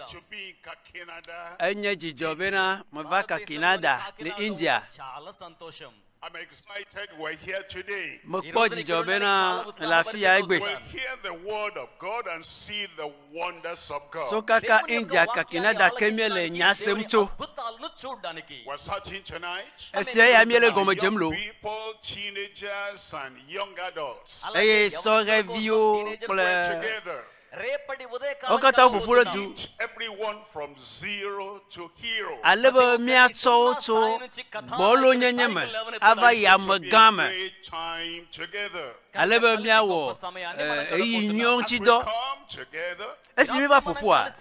to be in Canada. Enye jijobena mavaka Canada le India. I'm excited we're here today. Mokpo jijobena la fia egbe. We'll hear the word of God and see the wonders of God. So kaka India ka Canada kemiele nyasemto. We're starting tonight. Efia ya miele gomo jemlo. People, teenagers and young adults. Eye so review Together. okata popolo du Everyone from zero to hero. alebe mia so bolo nyenyeme ava ya magame Great time together. alebe mia wo eyi nyon chido Come together. esimi ba fofua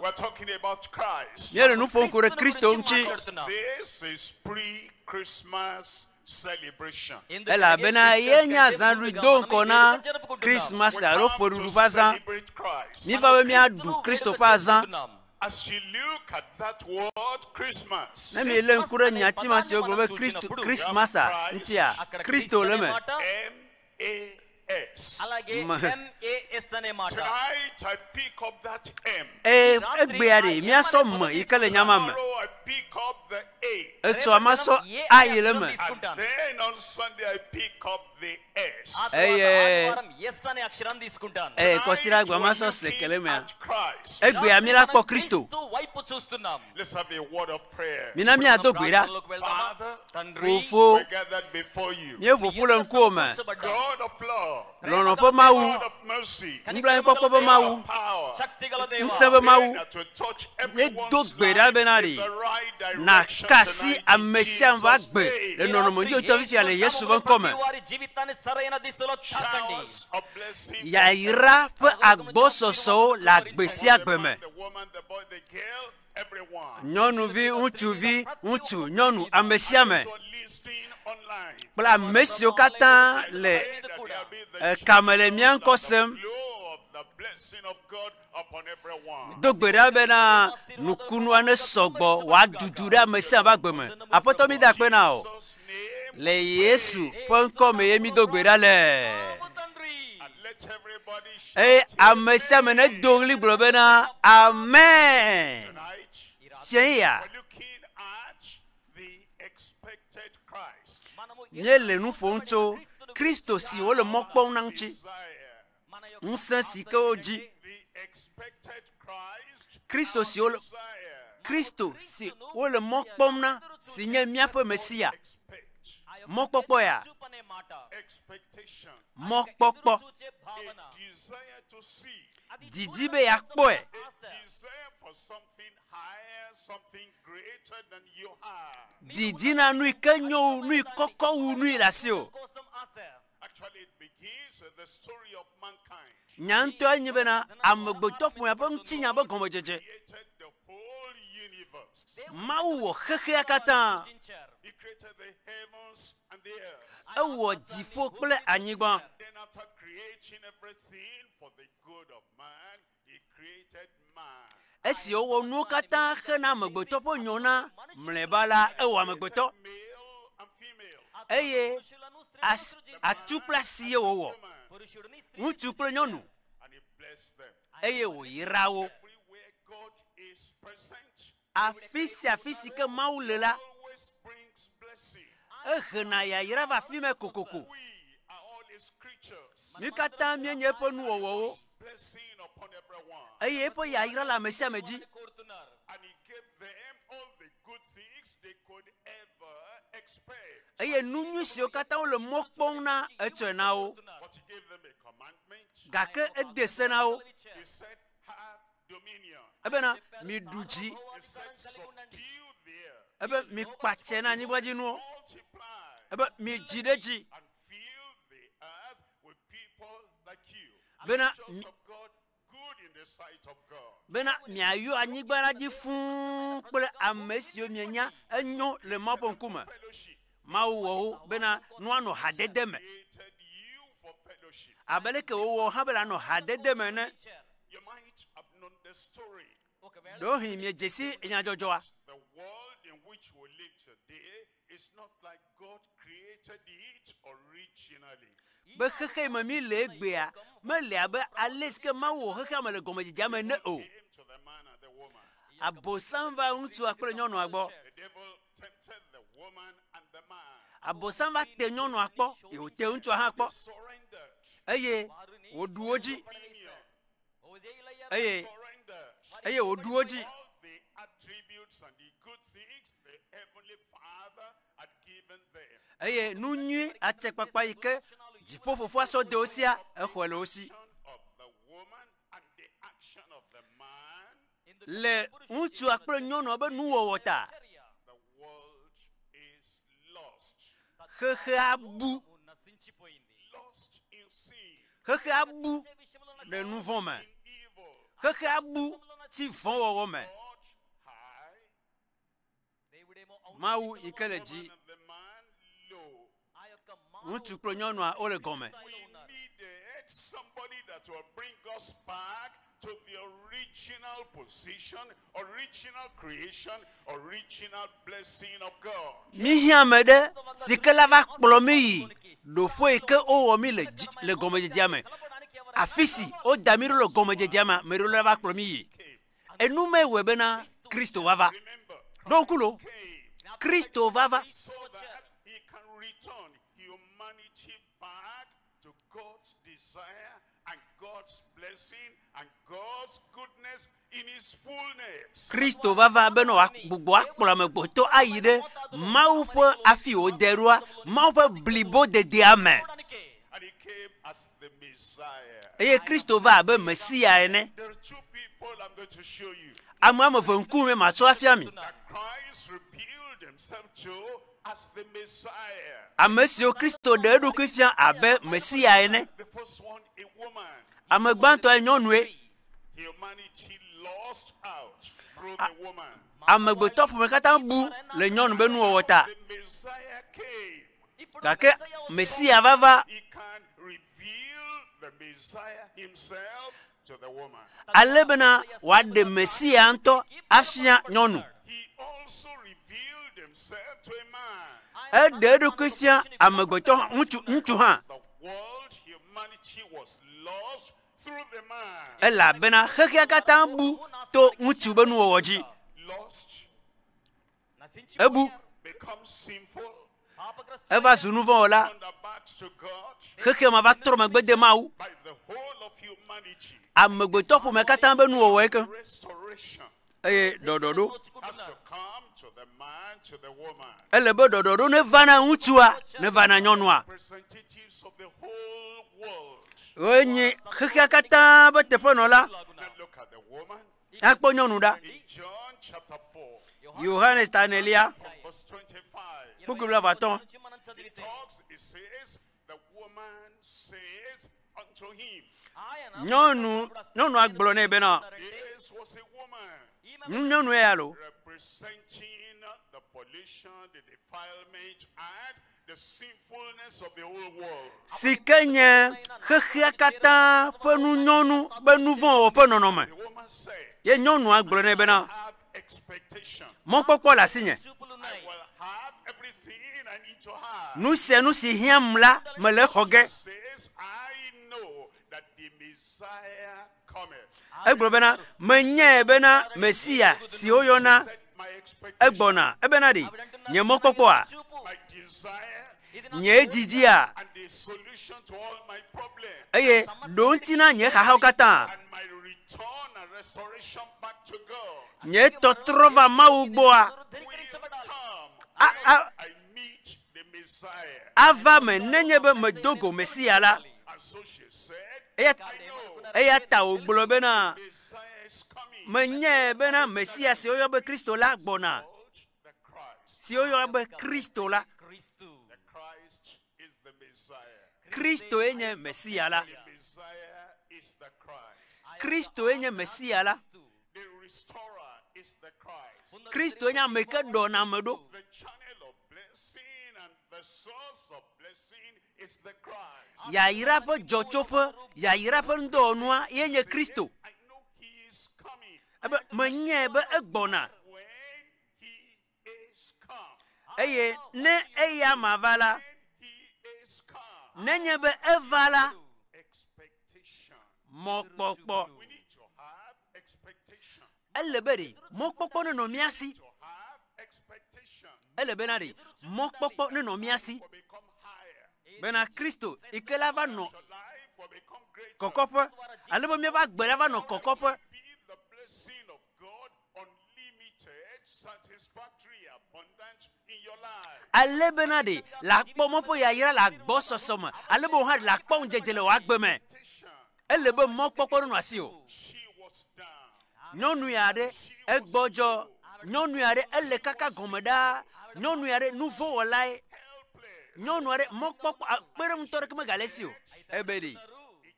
We're talking about Christ. yele nu fon kore Kristo nchi This is pre-Christmas celebration. ela bena yenya zanru don kona Christmas aro poru bazan Celebrate Christ. ni va mia du Kristo pazan As you look at that word Christmas, na me le nkure nyati ma se oglobe Kristo Christmas a ntia Kristo le me M-A-S. Ma- Tonight I pick up that M. egbeade mia so mo ikale nyama me Tomorrow I pick up the A. eto amaso ayele me And then on Sunday I pick up the S. kosira gwa Tonight maso we're sekele looking me at Christ. egbe amira kpo Kristo Let's have a word of prayer. mina mi adogbera Father, fofo we're gathered before you. mi fofo nko me God of love, lono po mawu God of mercy, mbla popo po mawu power, nsebe mawu that will touch ye everyone's dogbera life benari in the right na direction kasi tonight in amesia va Jesus' gbe name. le nono mo njo to fi ale Yesu ban kome Showers of blessing ya ira pe agbososo la gbesi agbeme the woman, the boy, the girl, everyone. nyonuvi untu nyonu amesia me So listening online. bla mesio kata le kamele mian kosem Flow of the blessing of God upon everyone. dogbera bena nukunu ane sogbo wa dudura amesia ba gbeme apoto mi da pe na o Jesus' name, le Yesu ponko me yemi dogbera le and let everybody shout amesia me ne dogli globena amen tonight. cheya We're looking at the expected Christ. nyele nu fonto Kristo si wole mokpon nangchi Desire. nsan si ke oji The expected Christ. Kristo si wole Desire. Kristo si wole mokpon na si nye miape Messia Expect. mokpokpo ya Expectation. mokpokpo A desire to see. didibe ya kpo e A desire for something higher, something greater than you are. didina nu ikenyo nu ikoko wu nu ilasi o Actually, it begins with the story of mankind. nyanto anyibena amegbeto fun ya bom tinya bo gomo jeje Created the whole universe. mawu wo khekhe akata He created the heavens and the earth. ewo difo kple anyigba Then after creating everything for the good of man, he created man. esi owo nu kata khena amegbeto po nyona mlebala ewo amegbeto Male and female. eye atupla si ye wo ŋutsu kple nyɔnu And he blessed them. eye wòyra wo Everywhere God is present, afi sia afi si ke Mawu le la always brings blessing. ehena yayra va afi me kokoko We are all his creatures. mi katã mienye eƒe nuwɔwɔwo Blessing upon everyone. eye eƒe yayra le ame sia ame dzi And he gave them all the good things they could ever expect. eye nu nyui siwo katã wole mɔ kpɔm na etsɔe na wo But he gave them a commandment. gake ede se na wo He said, have dominion. ebena mi ɖu dzi He said, subdue the earth. ebe mi kpatsɛ na anyigbadzinuwo Multiply ebe mi dzi ɖe dzi and fill the earth with people like you. bena Creatures of God, good in the sight of God. bena miayɔ anyigba la dzi fũu kple ame siwo mienya enyo le Mawu ƒe ŋkume Fellowship. Mawu wɔ wo bena nua nɔ hadede me Created you for fellowship. abe leke wowɔ hã be la nɔ hadede me ne You might have known the story. ɖohi miedzesi nyadzɔdzɔa The world in which we live today is not like God created it originally. be xexe me mi le egbea mele abe ale si ke Mawu wɔ xexea me le gɔmedzedzea me ne o Came to the man Abosam va ŋutsu akple nyɔnua gbɔ. The devil tempted the woman and the man. Abosam va te nyɔnua kpɔ, ye wòte ŋutsua hã kpɔ. Surrendered. Eye wòɖu wo dzi. Eye Surrendered. wòɖu wo dzi. All the attributes and the good things the Heavenly Father had given them. Eye nu nyui atsekpakpa yi ke dziƒo fofoa sɔ de wo sia, exɔe le wo si. Of the woman and the action of the man, Le ŋutsua kple nyɔnua be nuwɔwɔ ta, the world is lost. xexea bu. Lost in sin, Xexea bu le nu vɔ̃ me. in evil. Xexea bu tsi vɔ̃wɔwɔ me. God high, Mawu yi ke le dzi, and the man low. ŋutsu kple nyɔnua wole gɔme. We needed somebody that will bring us back to the original position, original creation, original blessing of God. Míhiã ame ɖe si ke la va kplɔ mí yi ɖoƒe yi ke wowɔ mí le gɔmedzedzea me. Afi si woda mí ɖo le gɔmedzedzea me, ame ɖewo la va kplɔ mí yi. Enu me wɔe bena Kristo va va. Remember, Ɖo ŋku lo, came Kristo va va. so that he can return humanity back to God's desire and God's blessing and God's goodness in his fullness. Kristo va va bena wòagbogbo akplɔ amegbɔtɔ ayi ɖe Mawu ƒe afi wòde ɖoa, Mawu ƒe blibo dedea me. And he came as the Messiah. Eye Kristo va abe Messia ene. There are two people I'm going to show you Ame ame eve ŋkume matsɔ afia mi. that Christ revealed himself to as the Messiah. Ame siwo Kristo ɖe eɖokui fia abe Messia ene. The first one, a woman. Ame gbãtɔe nyɔnue. Humanity lost out through the woman. Amegbetɔ ƒome katã bu le nyɔnu be nuwɔwɔ ta. The Messiah came. Gake Messia va va. He can reveal the Messiah himself to the woman. Ale bena wòaɖe Messia ŋutɔ afia nyɔnu. He also revealed himself to a man. Eɖe eɖokui fia amegbetɔ ŋutsu hã. The world, humanity was lost through the man. Elabena xexea katã bu to ŋutsu be nuwɔwɔ dzi. Lost, Ebu, become sinful, eva zu nu vɔ̃ wɔla. turned their backs to God Xexea me va trɔ megbe de Mawu. by the whole of humanity. Amegbetɔ ƒome katã be nuwɔwɔ yi ke. Restoration Eye ɖɔɖɔɖo. has to come to the man, to the woman. Ele be ɖɔɖɔɖo ne va na ŋutsua, ne va na nyɔnua. Representatives of the whole world. Wonye xexea katã be teƒenɔla. Now look at the woman Akpɔ nyɔnu ɖa. in John chapter 4, Yohanes ta nelia. from verse 25. Kpukpu la vatɔ. It talks, it says, the woman says unto him, Nyɔnua gblɔ nɛ bena, this was a woman nyɔnu ya lo. representing the pollution, the defilement, and the sinfulness of the whole world. Si ke nye xexea katã ƒe nu nyɔnu be nu vɔ̃ wɔ ƒe nɔnɔme. The woman said, Ye nyɔnua gblɔ nɛ bena, I have expectation. mɔkpɔkpɔ le asinye. I will have everything I need to have. Nu sia nu si hiãm la, mele xɔ ge. Says, I know that the Messiah cometh. Egblɔ bena, menyae bena Mesia si woyɔna Set my expectation, egbɔna. Ebena ɖi, nye mɔkpɔkpɔa, my desire, nye dzidzia, and the solution to all my problems, eye ɖo ŋuti na nye xaxawo katã. and my return and restoration back to God. Nye tɔtrɔ va Mawu gbɔa, Will come. a- I meet the Messiah. ava me nenye be medo go Mesia la. And so she said, Eya I know ta wògblɔ bena, Messiah is coming. menyae bena Mesia si woyɔ be Kristo la gbɔna. Called the Christ. Si woyɔ be Kristo la. The Christ is the Messiah. Kristo ye nye Mesia la. The Messiah is the Christ. Kristo ye nye Mesia la. The restorer is the Christ. Kristo ye nye ame ke ɖɔna ame ɖo. The channel of blessing and the source of blessing is the Christ. Yayira ƒe dzɔtsoƒe, yayira ƒe ŋdɔwɔnua ye nye Kristo. I know he is coming. Ebe menyae be egbɔna. When he is come. Eye ne eya ma va la, When he is come. nenye be eva la, Expectation. mɔkpɔkpɔ. We need to have expectation. Elle beri mokpokpo ne no miasi. to have expectation Elle benari mokpokpo ne no miasi. will become higher. Bena Kristo ikela va no Your life will become greater. kokopo. Alebo mi ba gbere va no kokopo. Be the blessing of God, unlimited, satisfactory, abundant in your life. Ale benari la kpo mo po ya yira la gbo sosoma. Alebo ha la kpo njejele wa gbeme. Expectation. Elle be mokpokpo no asi o. She was down. Nyɔnu ya ɖe egbɔdzɔ, nyɔnu ya ɖe ele kaka gɔme ɖaa, nyɔnu ya ɖe nuvo wɔlae, Helpless. nyɔnu ya ɖe mɔkpɔkpɔ akpeɖeŋutɔ ɖeke megale esi o. Ebe ɖi A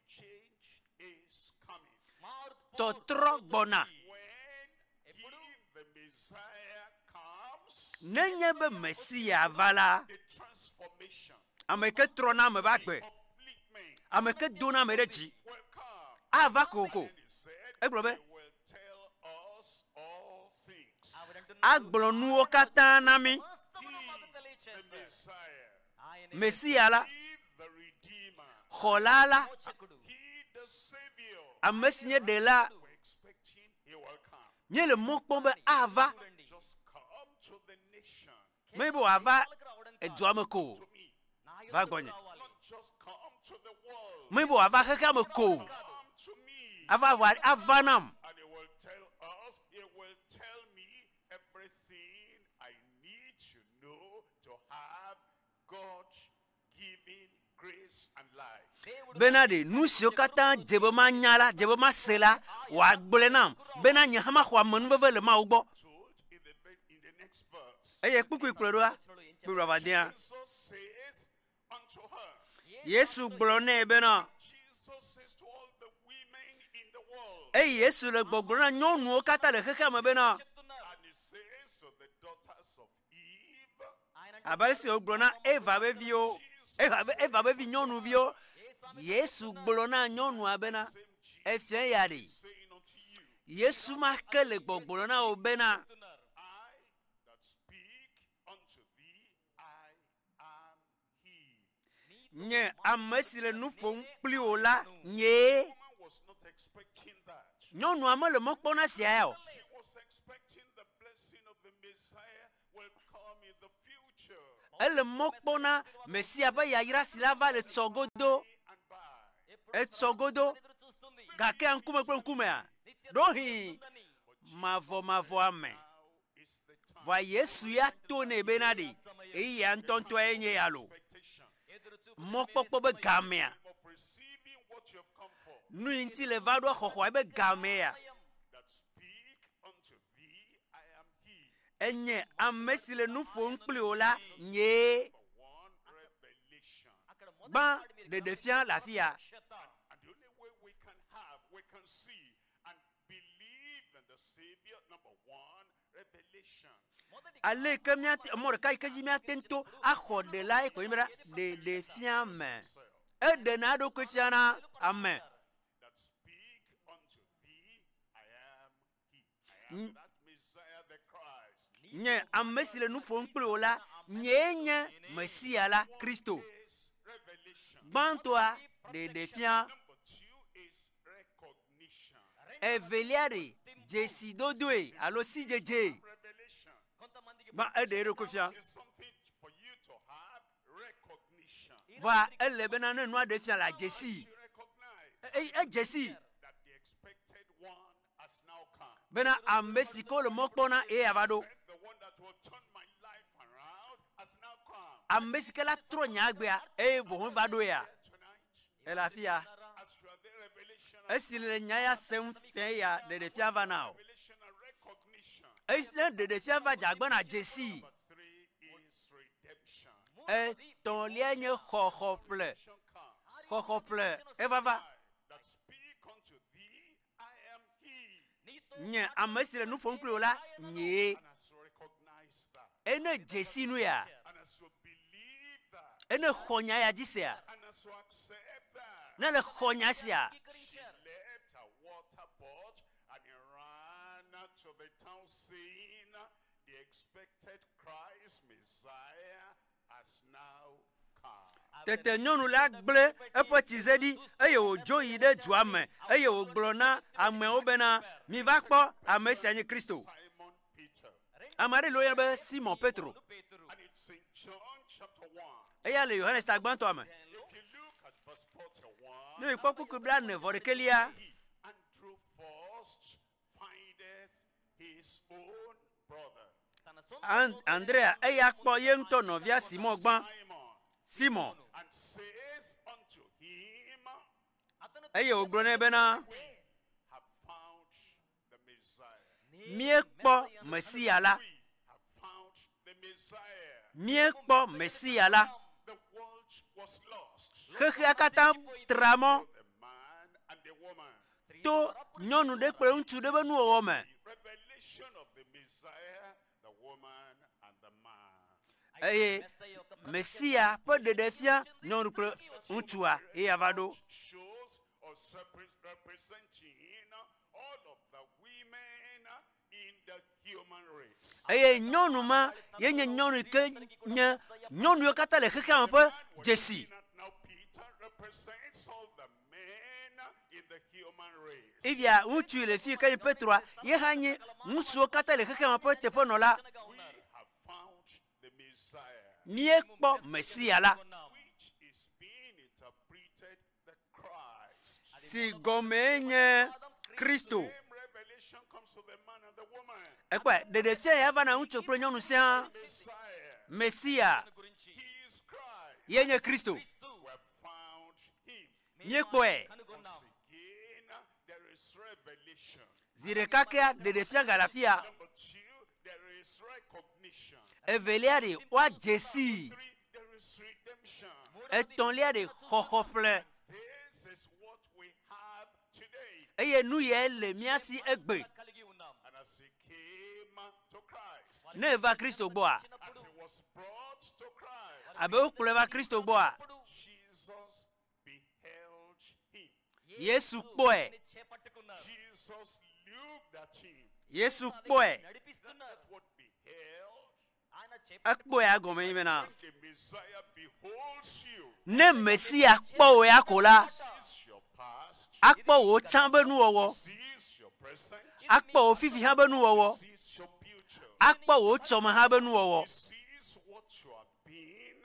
change is coming. tɔtrɔ gbɔna. When the Messiah comes, Nenye be Mesia va la, the transformation ame ke trɔna ame ba gbe, upliftment ame ke dona ame ɖe dzi, will come. ava koko. And he said, Egblɔ be he will tell us all things. agblɔ nuwo katã na mi. The Messiah, Mesia la, he the Redeemer, xɔla la, he the Savior. ame si nye ɖela, We're expecting he will come. nye le mɔ kpɔm be ava, Just come to the nation, me be wòava edua me ko, to me. va gbɔnye. Not just come to the world. Me be wòava xexea me ko, Come to me. ava nam. And he will tell us, he will tell me everything I need to know to have God-given grace and life. Bena de nu siwo katã dzebe ma nya la, dzebe ma se la, wòagblɔe nam. Bena nye hã maxɔ amenuveve le Mawu gbɔ. Told in the next verse. Eye kpukpui kplɔ ɖoa, kpukpui va dia. Jesus says unto her, Yesu gblɔ nɛ bena, Jesus says to all the women in the world, eye Yesu le gbɔgblɔ na nyɔnuwo katã le xexea me bena, and he says to the daughters of Eve, abe si wògblɔ na Eva be viwo, Eva be vi nyɔnuviwo. Yesu gblɔ na nyɔnua bena, efia ya ɖi. saying unto you, Yesu ma ke le gbɔgblɔ na wo bena, I that speak unto thee, I am he. nye ame si le nu ƒom kpli wo la, nye. Woman was not expecting that. Nyɔnua me le mɔ kpɔna sia ya o. She was expecting the blessing of the Messiah will come in the future Ele mɔ kpɔna Mesia ƒe yayra si la va le tsɔgodo, and by. etsɔgodo, gake ŋkume kple ŋkumea, ɖohi mavɔ ame. Now is the time. Vɔa Yesu ya to nɛ bena ɖi, eya ŋutɔŋutɔe nye ya lo. Expectation Mɔkpɔkpɔ be gamea, of receiving what you have come for. nu yi ŋuti le va ɖo xɔxɔ be gamea, That speak unto thee, I am he. enye ame si le nu ƒom kpli wo la, nye. For one revelation. Gbã ɖeɖefia le afi ya. And the only way we can see and believe in the Savior, number one, revelation. Ale ke míate mɔ ɖeka yi ke dzi míate ŋuto axɔ ɖela yi ko nyi be ɖa ɖeɖefia me. Eɖena eɖokui fia na ame. That speak unto thee, I am he. I am that Messiah, the Christ. Nye ame si le nu ƒom kpli wo la, nyee nye Mesia la, Kristo. Is revelation. Gbãtɔa ɖeɖefia, Number two is recognition. evelia ɖe dzesidodoe alo sidzedze. Revelation Gbã eɖe eɖokui fia. is something for you to have recognition. Vɔa ele bena ne nua ɖe fia la dzesi. You recognize Edzesi that the expected one has now come. bena ame si ke wo le mɔ kpɔna eya va ɖo. The one that will turn my life around has now come. Ame si ke la trɔ nye agbea eye vɔ̃ va ɖo ya. Tonight, Ele afi ya. as you are the revelation, Esi le nya ya sem fia ya ɖeɖefia va na o. revelation and recognition. Esi ne ɖeɖefia va dze na dzesi. Number three is redemption. Etɔ̃lia nye xɔxɔƒle. Redemption comes. Xɔxɔƒle evava. That speak unto thee, I am he. Nye ame si le nu ƒom kpli wo la, nye. And as you recognize that, Ene dzesi nu ya. and as you believe that, Ene xɔ nya ya dzi sia. and as you accept that, Ne le xɔ nya sia. she left her water pot and he ran to the town saying, the expected Christ Messiah has now tete nyɔnu la gblẽ eƒe tsize ɖi eye wòdzo yi ɖe dua me eye wògblɔ na amewo bena miva kpɔ ame sia nye Kristo. Simon Peter. Ame aɖe le woyɔna be Simon Petro. And it's in John chapter 1. Eya le Yohanes ta gbãtɔa me. If you look at verse 41, Ne mikpɔ kuku bla ne vɔ ɖekelia. Andrew first findeth his own brother. Andrea eya kpɔ ye ŋutɔ nɔvia Simon gbã. Simon. And says unto him, Eye wògblɔ nɛ bena we have found the Messiah. míekpɔ Mesia la. We have found the Messiah. Míekpɔ Mesia la. The world was lost. Xexea katã tra mɔ The man and the woman. to nyɔnu ɖe kple ŋutsu ɖe be nuwɔwɔ me. The revelation of the Messiah, the woman and the man. Eye Mesia ƒe ɖeɖefia nyɔnu kple ŋutsua eya va ɖo. Shows us representing all of the women in the human race. Eye nyɔnu ma ye nye nyɔnu ke nye nyɔnu yiwo katã le xexea me ƒe dzesi. Now Peter represents all the men in the human race. Evia ŋutsu le fi ke nye Petroa ye hã nye ŋutsuwo katã le xexea me ƒe teƒe nɔla. We have found the Messiah, Míekpɔ Mesia la. which is being interpreted the Christ. Si gɔmee nye Kristo. Same revelation comes to the man and the woman. Ekpɔe ɖeɖefia ya va na ŋutsu kple nyɔnu sia. Messiah, Mesia he is Christ. ye nye Kristo. We have found him. Míekpɔe. Once again, there is revelation. Zi ɖeka kea ɖeɖefia ga le afia. Number two, there is recognition. Evelia ɖe woadze si. Three, there is redemption. Etɔ̃lia ɖe xɔxɔƒle. This is what we have today. Eye nu ye le mía si egbe. And as he came to Christ, Ne eva Kristo gbɔa. as he was brought to Christ, Abe wokplɔe va Kristo gbɔa. Jesus beheld him. Yesu kpɔe. Jesus looked at him. Yesu kpɔe. That what beheld, Ekpɔe agɔme yi bena. the Messiah beholds you. Ne Mesia kpɔ wo ya ko la. Sees your past, Akpɔ wo tsã be nuwɔwɔ. sees your present, Akpɔ wo fifi hã be nuwɔwɔ. sees your future. Akpɔ wo tsɔme hã be nuwɔwɔ. Sees what you have been,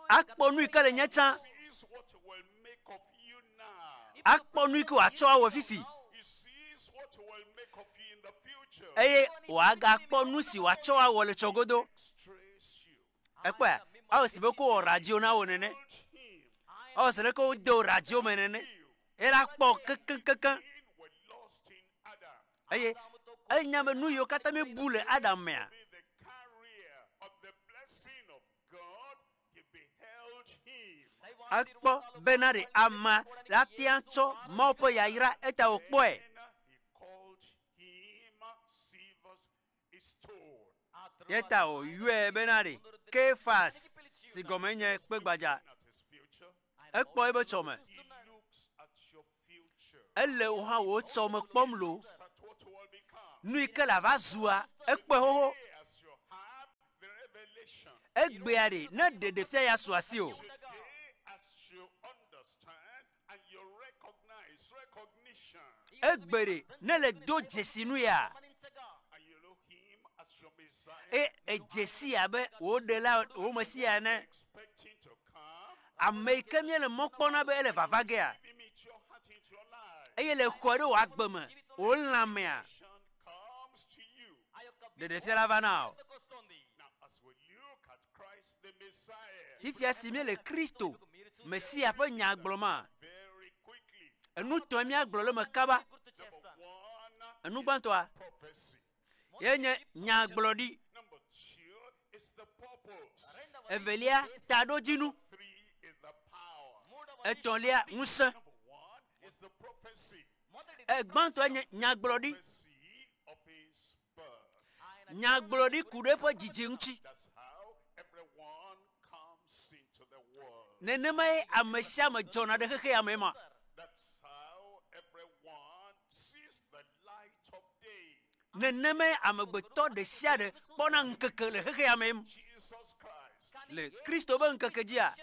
Akpɔ nu yi ke le nye tsã. sees what he will make of you now. Akpɔ nu yi ke wòatsɔ awɔ fifi. He sees what he will make of you in the future. Eye wòagakpɔ nu si wòatsɔ awɔ le tsɔgodo. Trace you. Ekpɔe awɔ si be ko wɔ radio na wo nene. Him. Awɔ si ɖe ke wode wo radio me nene. Ela kpɔ kekeŋkekeŋ. Were lost in Adam. Eye enya be nu yiwo katã mi bu le Adam mea. Be the carrier of the blessing of God. He beheld him. Akpɔ bena ɖe ama la tia tsɔ Mawu ƒe yayra eta wòkpɔe. He called him Cephas, a stone. Yeta wòyɔe bena ɖe Kefas si gɔme nye kpegbadza. At his future. Ekpɔ ebe tsɔme. He looks at your future. Ele wo hã wò tsɔme kpɔm lo. At what you will become. Nu yi ke la va zua ekpɔe xoxo. As you have the revelation. Egbea ɖe ne ɖeɖefia ya su asi o. Today, as you understand and you recognize recognition, Egbe ɖe ne le do dzesi nu ya. and you know him as your Messiah, Edzesi abe wò ɖela wò Mesia ene. expecting to come, Ame yi ke mie le mɔ kpɔna be ele vava gea. give him into your heart, into your life. Eye le xɔ ɖe wò agbe me. Wò lãmea. Vision comes to you. Ɖeɖefia la va na o. Now, as we look at Christ the Messiah, Fifia si mi le Kristo. Mesia ƒe nya gblɔ ma. very quickly, Enu tɔ mia gblɔ le me kaba. number one, Enu gbãtɔa prophecy. ye nye nyagblɔɖi. Number two is the purpose. Evelia taɖodzinu. Three is the power. Etɔ̃lia ŋusẽ. Number one is the prophecy. Gbãtɔa nye nyagblɔɖi. Prophecy of his birth. Nyagblɔɖi ku ɖe eƒe dzidzi ŋuti. That's how everyone comes into the world. Nenema ye ame sia ame dzɔna ɖe xexea me ma. That's how everyone sees the light of day. Nenema ye amegbetɔ ɖe sia ɖe kpɔna ŋkeke le xexea me Jesus Christ. le Kristo be ŋkeke dzia.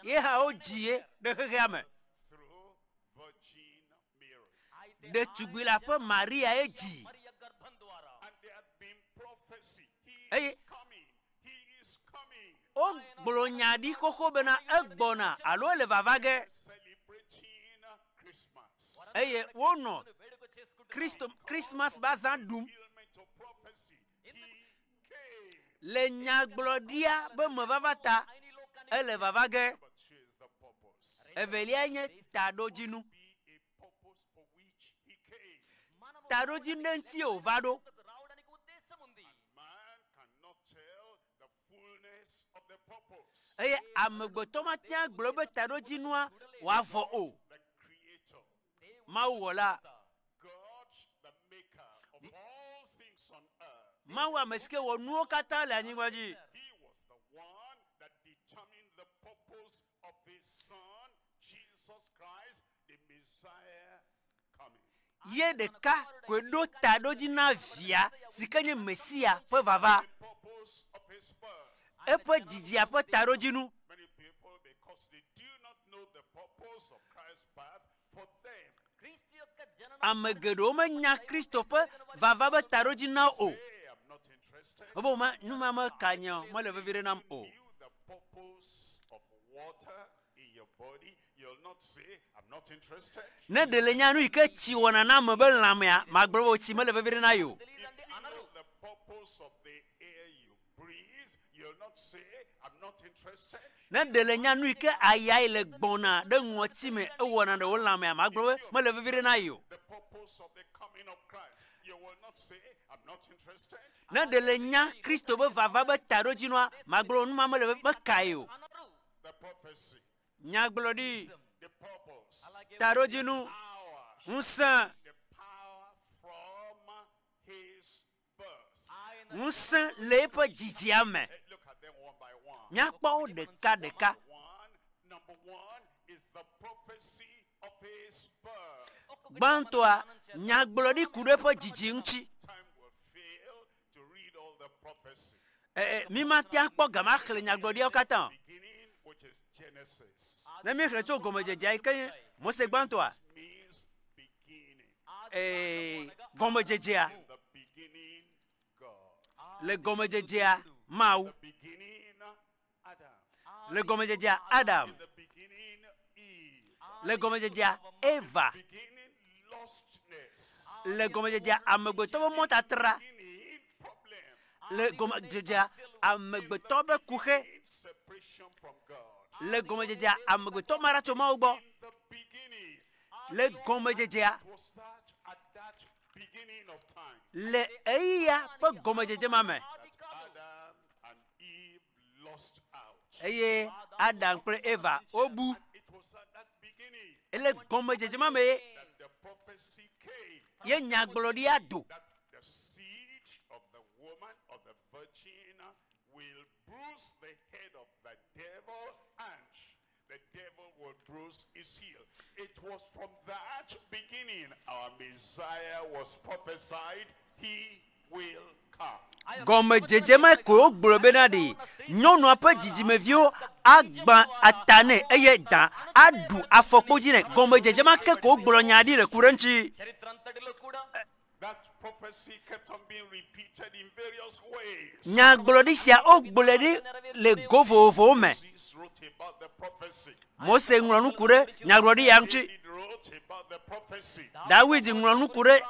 ye ha ojie de khame through Virgin Mary. de tugila pe Maria eji And there had been prophecy. Hey. He is coming. o blonyadi koko bena egbona alo le vavage Celebrating Christmas. eye wono Christmas bazandum Fulfillment of prophecy. He came. le nyaglodia be me vavata ele vavage But here's the purpose. evelia nye tadojinu Be a purpose for which he came. tadojinu nti o vado Man cannot tell the fullness of the purpose. eye amegbeto matia globe tadojinua wa vo o The Creator, mawuola God, the Maker of all things on earth. mawu ameske wo nuo kata le anyigbaji He was the one that determined the purpose of his Son, Jesus Christ, the Messiah, coming. ye deka kwedo tadojina via sikenye Messia pe vava The purpose of his birth. epe jijia pe tadojinu Many people, because they do not know the purpose of Christ's birth for them, amegedo menya Kristo pe vava be tadojina o say, I'm not interested. obo ma numa ma kanyo mo le vivire nam o You the purpose of water in your body, you'll not say, I'm not interested. ne de le nyanu ike ti wona na me be lamya magbo ti mo le vivire na yo If you know the purpose of the air you breathe, you'll not say, I'm not interested. ne de le nyanu ike aya ile gbona de nwoti me e wona de lamya magbo mo le vivire na yo The purpose of the coming of Christ, you will not say, I'm not interested. ne de le nya Kristo be vava be tadojinua magbo numa mo le be kayo The prophecy, nyaglodi the purpose, tadojinu power, nsan the power from his birth. nsan le pe jijia me Look at them one by one. nyakpo deka deka Number one is the prophecy of his birth. gbantoa nyaglodi kude pe jiji nchi Time will fail to read all the prophecy. mi ma tia kpo gama khle nyaglodi o katan Beginning, which is Genesis, na mi khle to gomeje jai kan mo se gbantoa means beginning. gomeje jia In the beginning, God. le gomeje jia mau The beginning, Adam. le gomeje jia Adam In the beginning, Eve. le gomeje jia Eva Beginning, lostness. le gomeje jia amegbeto be motatra Beginning, problem. le gomeje jia amegbeto be kuhe In separation from God. le gomeje jia amegbeto mara to mau gbo In the beginning, le gomeje jia was that at that beginning of time le eya pe gomeje jia mame that Adam and Eve lost out. eye Adam kple Eva obu It was at that beginning ele gomeje jia mame that the prophecy came ye nyaglodi ado that the seed of the woman, of the virgin, will bruise the head of the devil, and the devil will bruise his heel. It was from that beginning our Messiah was prophesied. He will come. gomeje jia ma ko gborobe na de nyonu ape jijimevio agban atane eye dan adu afokpoji ne gomeje jia ma ke ko gboro nyadi le kurenchi That prophecy kept on being repeated in various ways. nyaglodi sia ogboledi le govovo me Moses wrote about the prophecy. Mose nglonu kure nyaglodi yanchi David wrote about the prophecy. David nglonu kure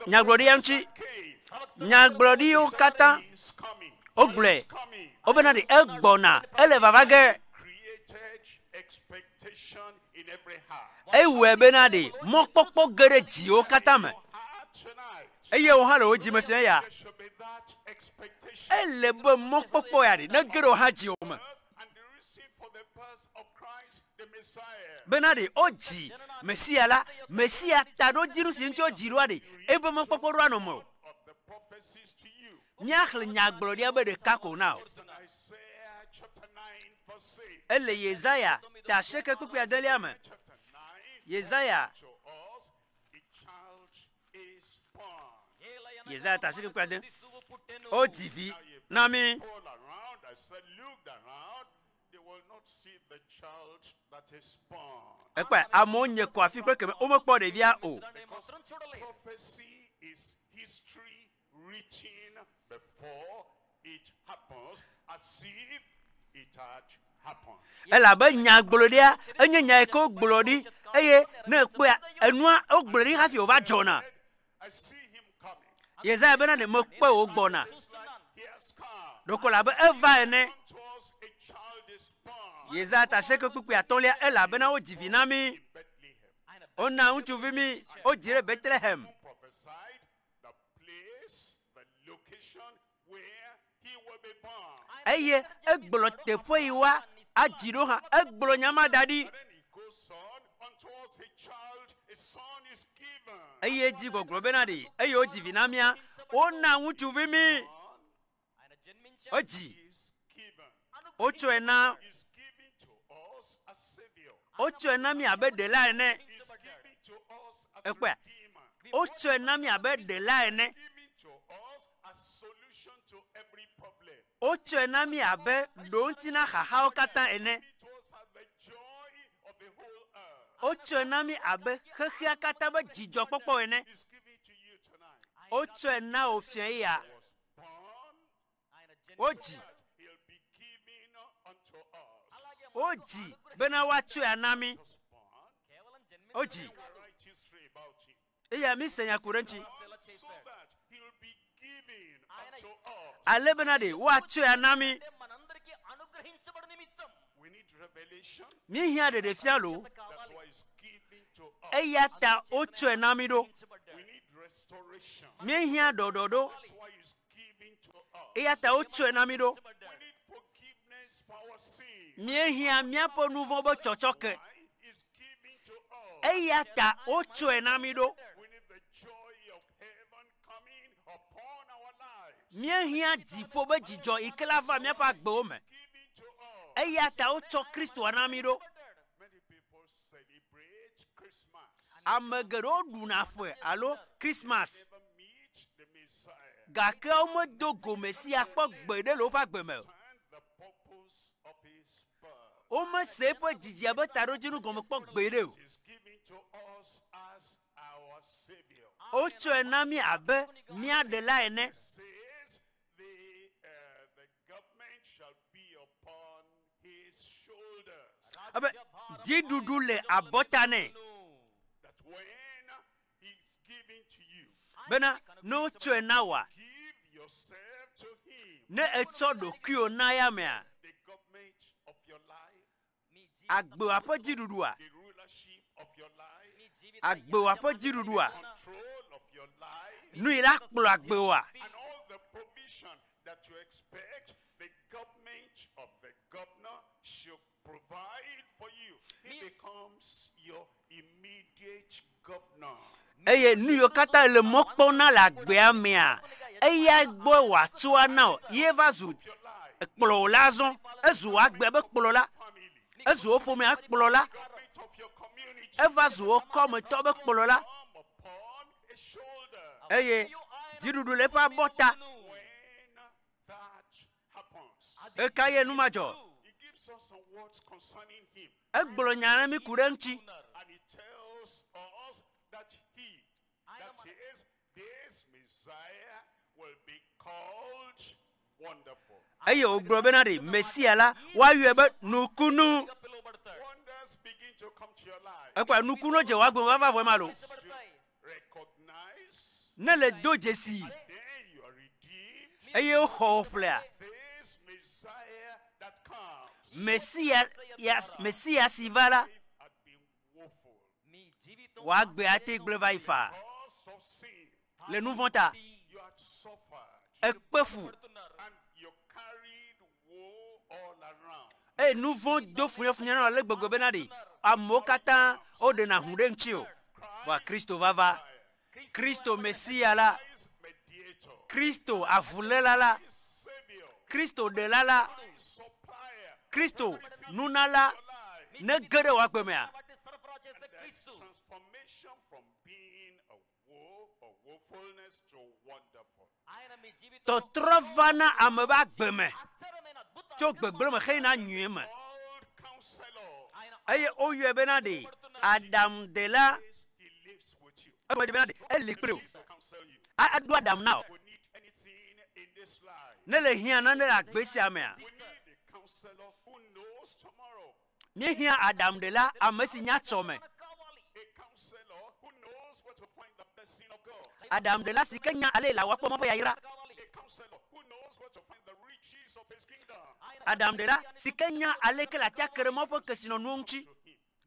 nyaglodi yanchi Came. nyaglodi o kata He is coming. ogle He is coming. obenadi egbona ele vavage Created expectation in every heart. ewe benadi mokpokpo gere ji o kata me Heart tonight. eye o ha le o ji me fia ya There should be that expectation. ele be mokpokpo ya de na gere o ha ji o me And the reason for the birth of Christ, the Messiah. benadi o ji Messia la Messia tado jiru sinti o jiru ade ebe mokpokpo ro anomo Of the prophecies to you. nyakhle nyaglodi abede kako now In Isaiah chapter 9 verse 8. ele Yesaya ta sheke kuku ya delia me Chapter 9. Yesaya To us, a child is born. Yesaya ta sheke kuku ya de o TV na mi All around, I said, looked around, there will not see the child that is born. Ekpa amonye ko afi pe ke o mo po de via o. Because prophecy is history written before it happens, as if it had happened. Ela ba nya gbolodia enye nya ko gbolodi eye na pe enua o gbolodi ha fi o ba jona. I see him coming. Yesa be na de mo pe o gbona. He has come. Dokola ba eva ene. Unto us a child is born Yesa ta se ko pipi atolia ela be na o divinami. in Bethlehem. Ona untu vimi o jire Bethlehem. Prophesied the place, the location where he will be born. Eye egbolo te fo iwa ajiro ha egbolo nyama dadi. And then he goes on, unto us a child, a son is given. Eye ji gogro benadi eye o divinamia ona untu vimi o ji Is given. ocho ena Is given to us as Savior. ocho ena mi abe de la ene Is given to us as ekwe Redeemer. ocho ena mi abe de la ene Given to us as solution to every problem. ocho ena mi abe dontina haha okata ene It was as the joy of the whole earth. ocho ena mi abe hehia kata be jijo popo ene Is given to you tonight. ocho ena ofien ya Was born oji that he'll be given unto us. oji bena wacho anami Was born. oji We write history about him. iya mi senya kurenchi So that he'll be given unto us. ale benadi wacho anami We need revelation. mi hia de fialo That's why it's given to us. eya ta ocho enami do We need restoration. mi hia dododo That's why it's given to us. eya ta ocho enami do We need forgiveness for our sins. mi hia miapo nouveau bo chochoke Why? It's given to us. eya ta ocho enami do We need the joy of heaven coming upon our lives. mi hia difo be jijo ikelava miapa gbo me Given to us. eya ta ocho Kristo anami do Many people celebrate Christmas. amegero duna fwe alo Christmas Never meet the Messiah. gake o mo dogo Messia po gbede lo fa gbe me And the purpose of his birth o mo se po jiji abe taro jinu gomo po gbede o is given to us as our Savior. ocho enami abe mi adela ene Says the government shall be upon his shoulders. abe jidudu le abotane That when he's given to you, bena no ocho enawa give yourself to him. ne echo do kio na ya me a The government of your life, agbe apo jidudu a the rulership of your life, agbe apo jidudu a control of your life, nu ila kplo agbe wa and all the provision that you expect the government of the governor should provide for you. He becomes your immediate governor. eye nu yo kata le mokpo na la agbe a me a eya gbo wa tua na o ye va zu Your life, kplo la zon ezu agbe be kplo la family, ezu o fomi a kplo la government of your community eva zu o kom to be kplo la come upon a shoulder. eye jidudu le pa bota When that happens, e kaye nu majo he gives us some words concerning him. egbolo nyana mi kurenchi And he tells us that that is, this Messiah will be called Wonderful. eye ogbo benadi Messia la wa yu ebe nukunu Wonders begin to come to your life. ekwa nukunu je wa gbe wa va vo malo You recognize, ne le do jesi then you are redeemed. eye o ho flea This Messiah that comes Messia si va la had been woeful wa gbe ate gble va ifa because of sin. le nou vonta You had suffered ekpefu and you carried woe all around. e nou von do funye funye na le gbogbo benadi amokata o de na hunde nchi o wa Kristo va Kristo Messia la His mediator, Kristo avulela la his savior, Kristo de la la his supplier, Kristo nuna la life. ne gere wa gbe me a There's transformation from being a woe or woefulness to wonderful. to trovana ameba gbe me to gbegble me heina nyue me All Aye oyo benade Adam de la He lives with you. Oyo benade elikpro. He counsel you. Adu Adam now. We need anything in this life. Nele hia na nele agbesi amea. We need a counselor who knows tomorrow. Ni hia Adam de la amesi nya tsome. A counselor who knows where to find the blessing of God. Adam de la sikenya ale la wapo mo ya ira. A counselor who knows where to find the riches of his kingdom. Adam de la sikenya ale ke la tia keremo po kesino nuonchi.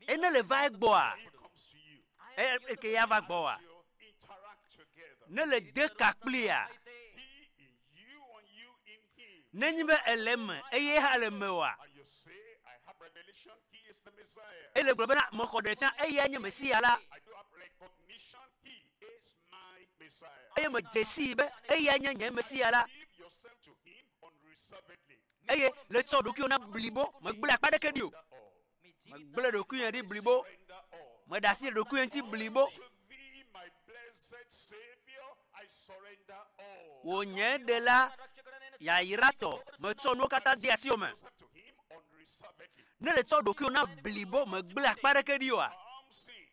Ene le va egboa. He comes to you. Ke ya va gboa. You interact together. Ne le de kakplia. He in you and you in him. Nenyibe eleme eye ha le mewa. And you say, I have revelation. He is the Messiah. Ele globena mo kodesan eye nye Messia la. I do have recognition. He is my Messiah. Eye mo jesi be eye nye Messia la. Give yourself to him unreservedly. Eye le tso doku na BLIBO mo gbula pade kedio. Mo gbula doku yan di BLIBO. Surrender all. Mo dasi doku yan ti BLIBO. To thee, my blessed Savior, I surrender all. Wo nye de la ya irato mo tso no kata di asi o me. Yourself to him unreservedly. Ne le tso doku na BLIBO mo gbula pade kedio a. Come see.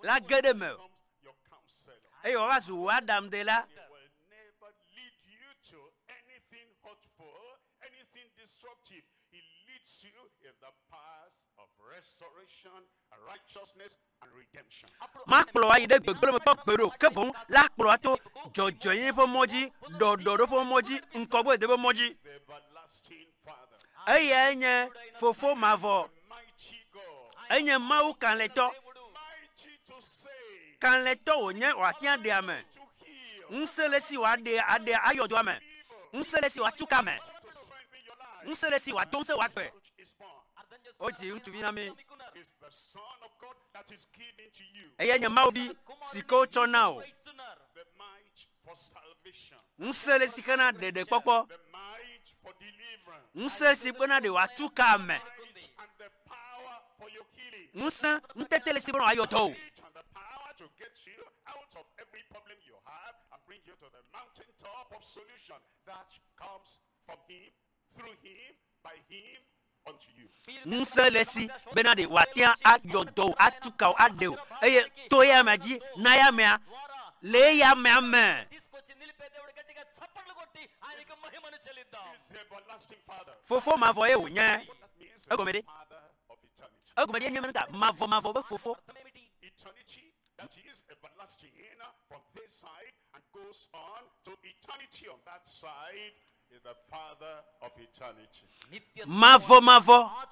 La gede me. Comes your counselor. Eye wa su Adam de la. He will never lead you to anything hurtful, anything destructive. He leads you in the path of restoration, and righteousness, and redemption. Ma kplo wa ide gbegbe mo to gbero kebon la kplo to jojo yin fo moji dodo fo moji nkobo de bo moji. The everlasting Father, Eye enye fofo mavo. mighty God, Enye mau kan le to. mighty to save, Kan le to onye wa kian de ame. to heal, Nselesi wa de ade ayodo ame. Nselesi wa tuka me. to strengthen your life. Nselesi wa donse wa gbe. Is born. Oji ntuvi na mi. Is the Son of God that is given to you. Eye enye mau bi siko chona o. The might for salvation, Nselesi kana DEDEKPƆPKØ. the might for deliverance, Nselesi pena de wa tuka me. and the power for your healing. Nsa ntetelesi bono ayodo. And the power to get you out of every problem you have and bring you to the mountaintop of solution that comes from him, through him, by him, unto you. Nselesi bena de wa tian ayodo atuka o adeo. Eye toya maji na ya me le ya me ame. He's the everlasting Father. Fofo mavo e onye. That means the Egomede. Father of eternity. Egomede enye menka mavo be fofo. Eternity, that is everlasting from this side and goes on to eternity on that side, is the Father of eternity. Mavo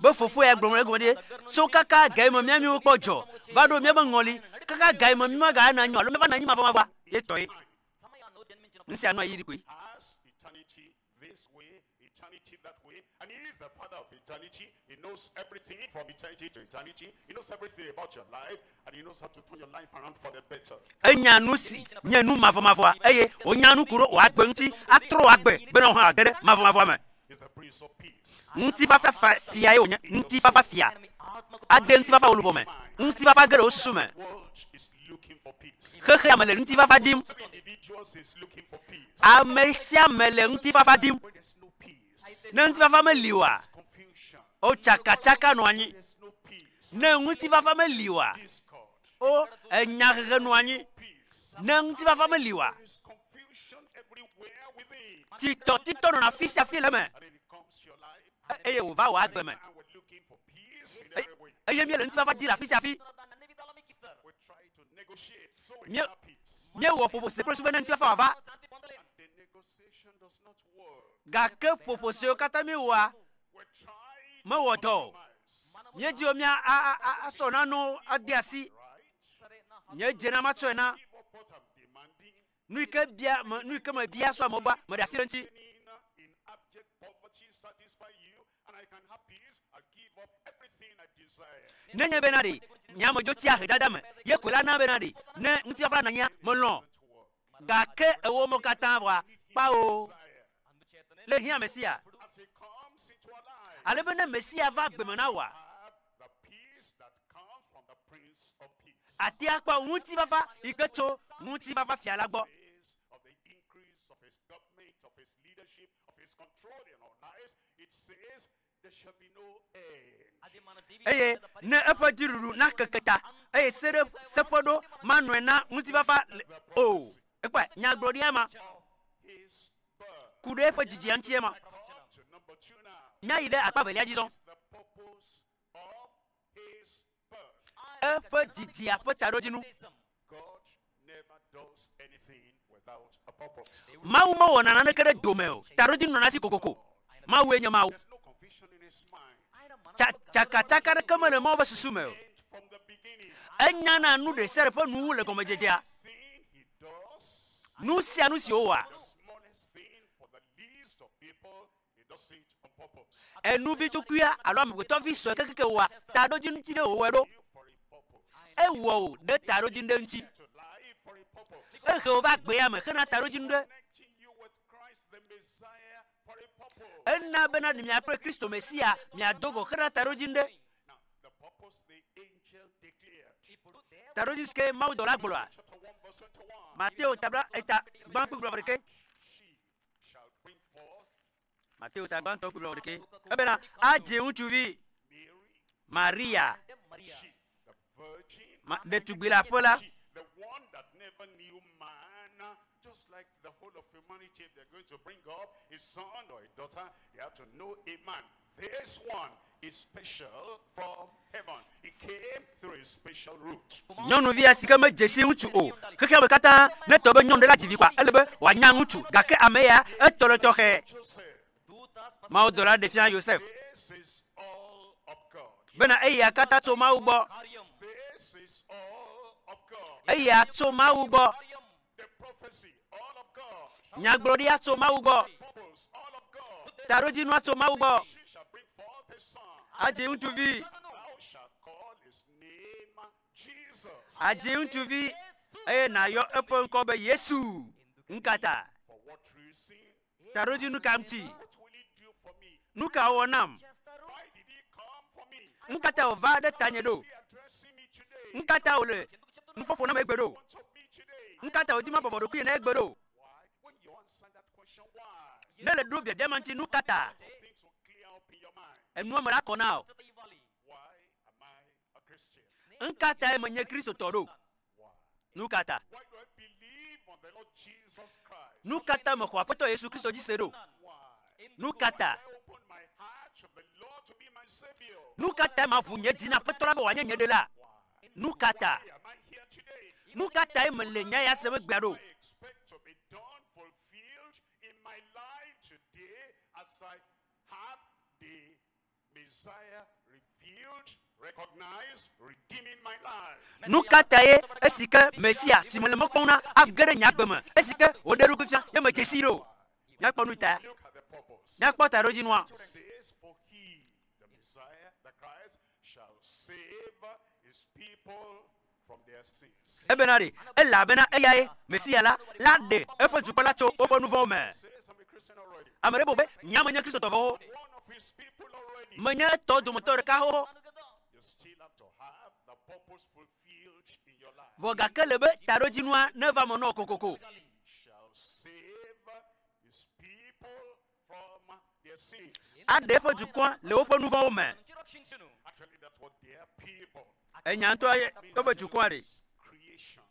be fofo e glomre egomede. So kaka ga mo miami o pojo. Vado mi ba ngoli. Kaka ga mo mi ma ga na nyo. Lo me ba na nyi mavo mavo. E toy. Nsi anu ayiri kwi. Has eternity this way, eternity that way, and he is the Father of eternity. He knows everything from eternity to eternity. He knows everything about your life, and he knows how to turn your life around for the better. Enya nu si, nye nu mavo a. Eye onya nu kuro wa gbe nti atro wa gbe. Be no ha gere mavo ame. He's the Prince of Peace. Nti fafa fia e onya. Nti fafa fia. Ade nti fafa olubo me. Nti fafa gere osusu me. The world is looking for peace. Keke amele nti fafa dim. Every individual is looking for peace. Amesia mele nti fafa dim. When there's no peace, Ne nti fafa me liwa. confusion. O chaka no anyi. There's no peace. Ne nti fafa me liwa. Discord. O enya keke no anyi. Peace. Ne nti fafa me liwa. There is confusion everywhere within. Tito no na fisia file me. And then it comes to your life. Eye o va wa gbe me. And we're looking for peace in every way. Eye mi le nti fafa di la fisia fi. We try to negotiate so we Mie- can have peace. Mi wo popo se presu be nti fafa va. And the negotiation does not work. Ga ke popo se o kata mi wa. We're trying Me wo do. to Nye ji o mi a so na no adiasi. right? Nye je na ma to na. Give up what I'm demanding. Nu ke ma bia so amogba. Mo da sire nti. In abject poverty satisfy you, and I can have peace. I give up everything I desire. Nenye benadi. Nya mo joti a hedada me. Ye kwela na benadi. Ne nti fafa na nya mo lo. Ga ke ewo mo kata wa. Pa o. Le hia Messia. As he comes into our lives, Ale bene Messia va gbe me na wa. have the peace that comes from the Prince of Peace. Ati akpa nti fafa iketo nti fafa fi alagbo. Days of the increase of his government, of his leadership, of his control in our lives, it says there shall be no end. eye ne efa diruru na keketa eye sere sefodo manuena mutifafa o ekwa nyagloriama His birth. kude efa jijiantiema Come to number 2 now. nya ide akpaveli ajison The purpose of his birth. efa jijia petarojinu God never does anything without a purpose. mawu ma wona na nekere domeo tarojinu na si kokoko mawu enya mawu There's no confusion in his mind. chaka kamele mo ba susumeo And from the beginning, enya na nu de sere fa nu le komejedia thing he does, nu sia nu si owa the smallest thing for the least of people, he does it on purpose. enu vi tukuya alo amgbeto vi so kekeke wa tarojinu ti de owedo You for a purpose. ewo de tarojinu de nti To live for a purpose. ehe o va gbe ya me kana tarojinu de Connecting you with Christ the Messiah for a purpose. enna bena ni miapre Kristo Messia miadogo kana tarojinu de Now, the purpose the angel declared. tarojinu ske mau do la gloire Chapter 1, verse 21. Matteo tabla eta ban ku gloire ke She shall bring forth Matteo ta ban to ku gloire ke ebena aje untuvi Mary, Maria she, the virgin, de tugbila fola she, the one that never knew man, just like the whole of humanity, if they're going to bring up a son or a daughter, they have to know a man. This one is special from heaven. He came through a special route. nyɔnu vi asi ke me dzesi ŋutsu o keke be katã ne tɔ be nyɔnu ɖe la dzivi kɔa ele be wòanya ŋutsu gake ame ya etɔ le tɔxɛ Joseph, mawu dɔ la ɖe fia Yosef this is all of God. bena eya katã tso mawu gbɔ This is all of God. eya tso mawu gbɔ The prophecy, all of God. nyagblɔɖia tso mawu gbɔ Purpose, all of God. tarodzinua tso mawu gbɔ She shall bring forth a son. adzi ŋutsuvi Thou shalt call his name Jesus. adzi ŋutsuvi eye nàyɔ eƒe ŋkɔ be Yesu nkata For what reason? tarodzinu ka ŋuti What will he do for me? nu ka wɔ nam Why did he come for me? nkata wòva ɖe tanye ɖo Is he addressing me today? nkata wòle nuƒoƒo na me egbe ɖo What of me today? nkata wòdi ma bɔbɔ ɖokui na egbe ɖo Why? When you answer that question, why? ne le ɖo biabia ma ŋuti nu kata Things will clear up in your mind. enua me la kɔ na o Why am I a Christian? nkata ye menye Kristo tɔ ɖo Why? nu kata Why do I believe on the Lord Jesus Christ? nu kata me xɔ aƒetɔ Yesu Kristo dzi se ɖo Why? nu kata I open my heart to the Lord to be my Savior. nu kata ma ʋu nye dzi na aƒetɔ la be wòanye nye ɖela nu kata Why am I here today? nu kata ye mele nya ya se be gbea ɖo I expect to be done, fulfilled in my life today as I have the Messiah revealed, recognized, redeeming my life. nu kata ye esi ke Messia si mele me kpɔm na age ɖe nye agbe me esi ke wòɖe ɖokui fia ye me dzesi ɖo nyakpɔ nu ta Look at the purpose. nyakpɔ tarodzinua It says, for he, the Messiah, the Christ, shall save his people from their sins. ebena ɖe elabena eya ye Messia la ɖe eƒe dukɔ la tso woƒe nu vɔ̃wo me Says, I'm a Christian already. ame ɖe bo be nya menye Kristo tɔvɔwo One of his people already. menye etɔ dometɔ ɖeka xoxo You still have to have the purpose fulfilled in your life. vɔ gake le be tarodzinua ne va me nɔ kokoko He shall save his people from their sins. aɖe eƒe dukɔa le woƒe nu vɔ̃wo me Actually, that's what their people. enya ŋutɔ ye eƒe dukɔa ɖe Creation.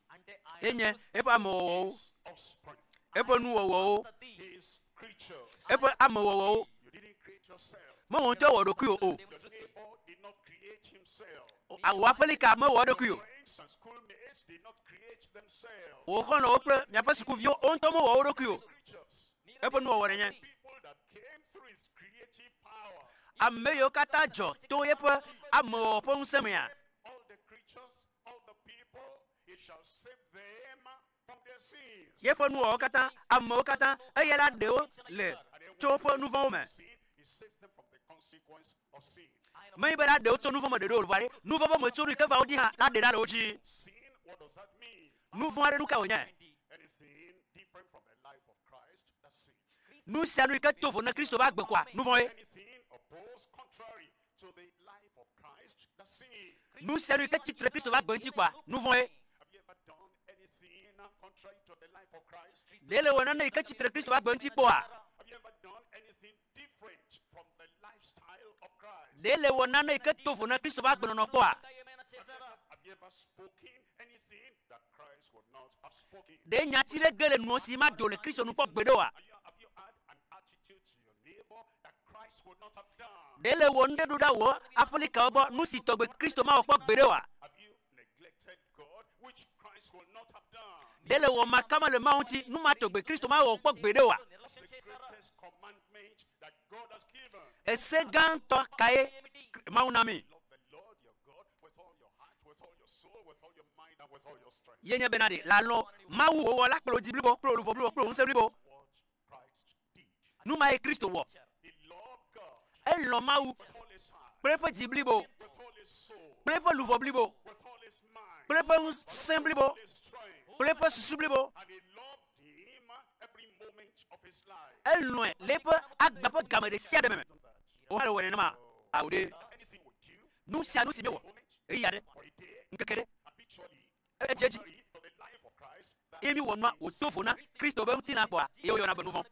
yenye eƒe amewɔwɔwo His offspring. eƒe nuwɔwɔwo His creatures. eƒe amewɔwɔwo You didn't create yourself. mewɔ ŋutɔ wɔ ɖokui o Your neighbor did not create himself. wò aƒelika mewɔ ɖokui o Friends and schoolmates did not create themselves. wò xɔlɔwo kple miaƒe sukuviwo wo ŋutɔ mewɔ wo ɖokui o Creatures. eƒe nuwɔwɔ ɖe nye People that came through his creative power. ame yiwo katã dzɔ to yeƒe amewɔwɔ ƒe ŋusẽ mea All the creatures, all the people, he shall save them from their sins. yeƒe nuwɔwɔ katã amewo katã eya la ɖewo le tso woƒe nu vɔ̃wo me Sin, he saves them from the consequence of sin. menyi be la ɖewo tso nu vɔ me ɖeɖo o vɔa ɖe nu vɔ ƒe metsonu yi ke va wo dzi hã la ɖe la le wo dzi Sin, what does that mean? nu vɔ aɖe nu ka wònye Anything different from the life of Christ, that's sin. nu sia nu yi ke to vo ne Kristo ƒe agbe koa nu vɔ ye Anything opposed, contrary to the life of Christ, that's sin. nu sia nu yi ke tsitre Kristo ƒe agbe ŋuti koa nu vɔ ye Have you ever done anything contrary to the life of Christ? ɖe le wɔ nane yi ke tsitre Kristo ƒe agbe ŋuti kpɔa Have you ever done anything different from the lifestyle of Dele wonana ke tofu na Kristo ba gbono no kwa. Have you ever spoken anything that Christ would not have spoken? De nyatire gele no si ma dole Kristo no kwa gbedo a. Have you had an attitude to your neighbor that Christ would not have done? Dele wonde duda wo apolika obo nu si togbe Kristo ma kwa gbedo a. Have you neglected God, which Christ will not have done? Dele wo makama le maunti nu ma togbe Kristo ma kwa gbedo a. That's the greatest commandment that God has given. Ese ganto kae maunami. Love the Lord your God with all your heart, with all your soul, with all your mind, and with all your strength. Yenya benade la lo mawu wo la kplo di blibo kplo lu kplo nse blibo. What Christ did. Nu ma e Kristo wo. He loved God E lo mawu with all his heart, prepo di blibo. with all his soul, Prepo lu blibo. with all his mind, Prepo sen blibo. all his strength. Prepo susu blibo. And he loved him every moment of his life. El no lepo agbapo gamade sia de meme. O hale wona ma awde Anything with you, nu sia nu si mewo. E yade for a day, nkekere habitually, e jeji to the life of Christ, that emi wonwa o tofu na Kristo be mti na kwa e yo na benu fon.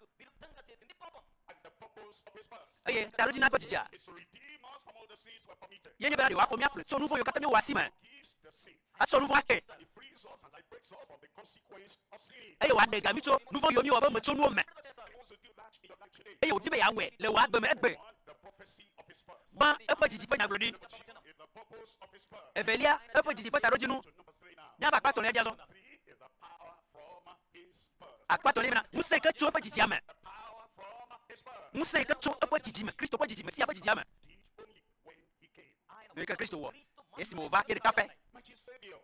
and the purpose of his birth E talo di na pajija. is to redeem us from all the sins we have committed. Yenye benade wa ko mi aple so nu fo yo kata mi wasima. Gives the sin. A so nu fo ake. He frees us and liberates us from the consequence of sin. E wa de gami so nu fo yo mi wa be me so nu o me. He wants to do that in your life today. E yo ti be ya we le wa gbe me egbe. On the prophecy of his birth. Ba e pajiji pe na glodi. Is the purpose of his birth. Evelia e pajiji pe tarojinu. To number 3 now. Nya ba pato le jaso. 3 is the power from his birth. Akpato le na musa ke cho pajiji ame. The power from his birth. Musa ke cho pajiji me Kristo pajiji me sia pajiji ame. Did only when he came. Me ke Kristo wo. Esi mo va ere kape. Mighty Savior.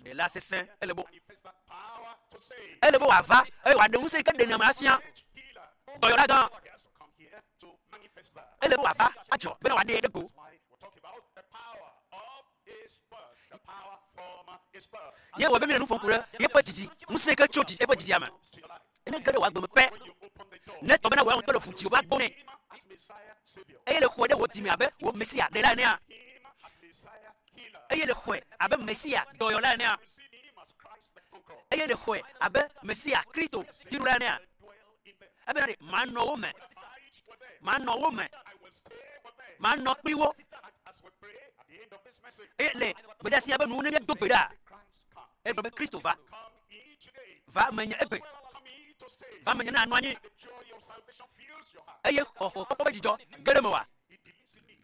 De la sesen elebo. Manifest that power to save. Elebo wa va e wa de musa ke de na ma fian. Healer. Doyola gan. He has to come here to manifest that. Elebo wa va ajo be na wa de go. That's why we're talking about the power of his birth. The power from his birth. Ye wo be me nu fon kure ye pajiji musa ke cho e pajiji ame. Comes to your life. Ene gere wa gbe me pe. When you open the door. Ne to be na wa on to lo futi o ba gbone. Him as Messiah Savior. E le ko de wo ti mi abe wo Messia de la ne a. Him as Messiah healer. E le ko abe Messia doyola ne a. Receive him as Christ the conqueror. E le ko abe Messia Kristo dirula ne a. Dwell in them. Abe na ma no wo me. Fight with them. Ma no wo me. I will stay with them. Ma no piwo. And as we pray at the end of this message, E le be da sia be nu ne bi do gbeda. Christ come. E do be Kristo va. Come ye today. Va menya egbe. Come ye to stay. Va menya na anu anyi. The joy of salvation fills your heart. E ye ho ko be jijo gere mo wa. He believes in me.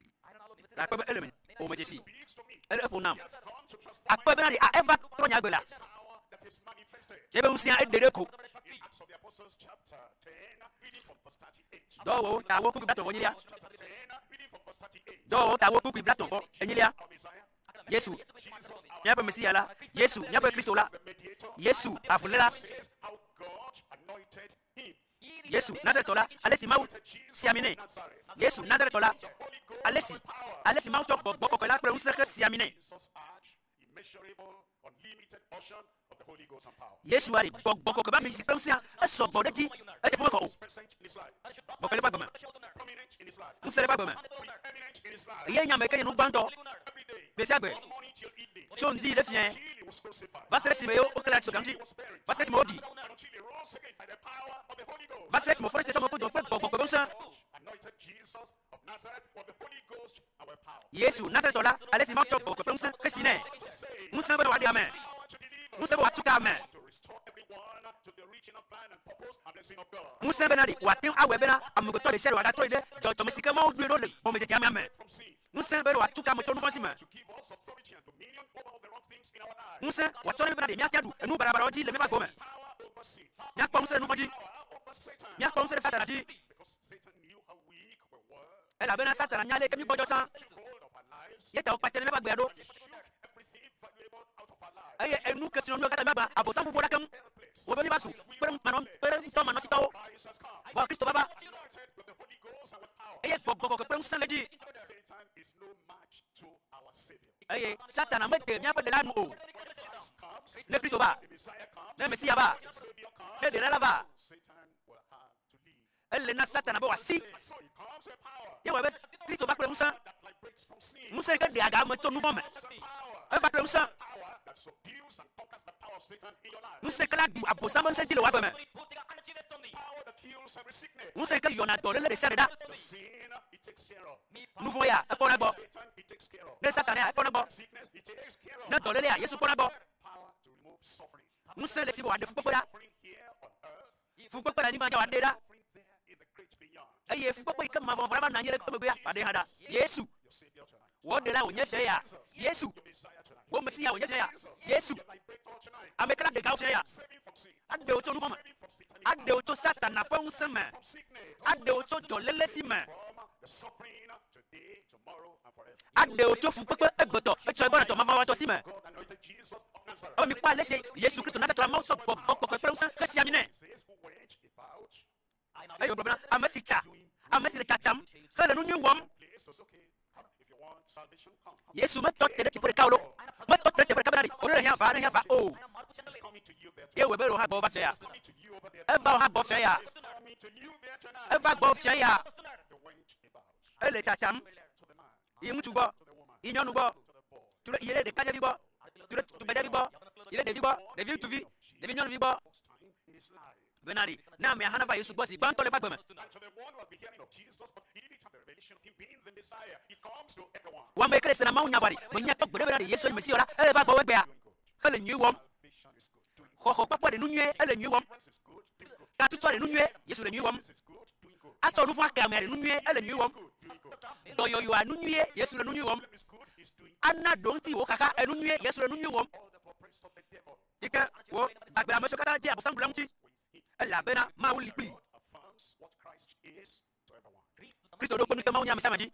La ko be ele me. O me jesi. Speaks to me. Ele po nam. He has come to transform Akpo be na di a eva to nya gbela. the power that is manifested. Ye be usia e dere ko. In Acts of the Apostles chapter 10, reading from verse 38. Do wo ta wo ku bi blato wo nyilia. Chapter 10, reading from verse 38. Do wo ta wo ku bi blato wo enyilia. Our Messiah, Yesu. Jesus, our Nya be Messia la. Yesu nya be Kristo la. the mediator, Yesu afulela. says how God anointed him. Yesu Nazareth la. Alesi mau siamine. Yesu Nazareth la. Holy Ghost Alesi. Alesi mau to boko ko la pre unse ke siamine. Jesus arch, immeasurable, unlimited portion of the Holy Ghost and power. Yesu ari boko ko ba mi si pre unse e so bo de ti e te ko. Present in his life, Boko le ba goma. prominent in his life, Unse le ba goma. eminent in his life. Ye nya me ke nu gbanto. Every day, Be sia gbe. from morning till evening, Cho ndi le fien. until he was crucified, Va se si me yo o kla so gamji. he was buried, Va se si mo di. and until he rose again by the power of the Holy Ghost. Va se si mo fo te so mo ko do pe boko ko unse. Anointed Jesus of Nazareth with the Holy Ghost and with power. Yesu Nazareth la. Alesi mau to boko pe unse ke sine. To save, Unse be wa di amen. power to deliver, Unse be wa tuka amen. to restore everyone to the original plan and purpose and blessing of God. Unse be na di wa tin awe be na amugo to de se wa da to de jo me sika mau duro le o me je amen. From sin, Unse be wa tuka mo to nu fo si me. to give us authority and dominion over all the wrong things in our lives. Unse wa to ni be na de mi atiadu enu barabara oji le me ba goma. Power over sin. Nya pa unse nu foji. Power over Satan. Nya pa unse satana ji. Because Satan knew how weak we were. E la be na satana nya le ke mi bojo tan. Took hold of our lives. Ye ta o patele me ba gbedo. He shook everything valuable out of our lives. Eye enu ke sinu kata me ba abosan fufu da kam. Wo be ni basu. Pere manon pere to manon sitawo. Christ has come. Wa Kristo baba. Anointed with the Holy Ghost and with power. Eye boko ko pe unse le ji. Satan is no match to our Savior. Eye satana me te nya pa de la nu o. When Christ comes, Ne Kristo ba. the Messiah comes, Ne Messia ba. the Savior comes, Ne de la ba. Satan will have to leave. Elle na satana be wa si. So he comes with power Ye wa be Kristo ba pe unse. that liberates from sin. Unse ke de aga mo to nu fo me. Power, E ba pe unse. power that subdues and conquers the power of Satan in your life. Unse kala du abosan mo se ti le wa goma. Power that heals every sickness. Un se que yona to le de sereda. The sin, he takes care of. Nu vo ya, e pona bo. Satan, he takes care of. Ne Satan ya, e pona bo. Sickness, he takes care of. Ne to le ya, Yesu pona bo. Power to remove suffering. Un se le si bo ade fu popoda. Suffering here on earth. Fu popoda ni ma ja ade da. Suffering there in the great beyond. Eye fu popoda ke ma vo vrama na nyere ko me ya, ade hada. Yesu. Your Savior tonight. Wo de la wo nye ya. Yesu. Your Messiah tonight. Wo Messia wo nye ya. Yesu. Your liberator tonight. Amekala de ka wo ya. Saving from sin. Ade o to nu fama. Saving from Satan. Ade o to Satan na pa un se me. From sickness. Ade o to jo lele si me. From the suffering today, tomorrow, and forever. Ade o to fu pepe egboto. E cho egboto to ma fa wa to si me. God anointed Jesus of Nazareth. O mi pa lese Yesu Kristo na se to ma so bo ko pe un se ke si amine. Says who went about Ayo brother, amesi cha. Amesi le chacham. Hele nu nyu wom. place. It's okay. If you want salvation, come. Yesu me to tere ti por kaulo. Me to tere ti por kabari. O le ya va o. It's coming to you there. Ye we be ro ha bo va ya. It's coming to you over there. Eva ha bo fe ya. It's coming to you there tonight. Eva bo fe ya. You went about Ele chacham. to the man, Yi mu bo. to the woman, Yi nyonu bo. to the boy. Ture yele de kaja bi bo. Ture tu beja bi bo. Yele de bi bo. De vi tu vi. De vi nyonu bi bo. First time in his life. Benari. Na me hana va Yesu bo si ban to le fa gbeme. And to the one who had been hearing of Jesus, but he didn't have the revelation of him being the Messiah. He comes to everyone. Wa me krese na ma unya bari. Mo nya to gbede benari Yesu Messia ora. Ele va bo we gbe ya. Hele nyu wom. Salvation is good. Doing good. Ho ho papa de nu nyu ele nyu wom. Deliverance is good. Doing good. Ka tu to de nu nyu Yesu le nyu wom. This is good. Doing good. Ato nu fu aka me de nu nyu ele nyu wom. Good. Doing good. Do yo yo anu nyu Yesu le nu nyu wom. Problem is good. He's doing Ana don ti wo kaka enu nyu Yesu le nu nyu wom. all the purpose of the devil. Ike wo agbera me so kata je abusan bulam ti. Ela bena ma wo lipi. God affirms what Christ is to everyone. Kristo do ko ni ke ma unya me samaji.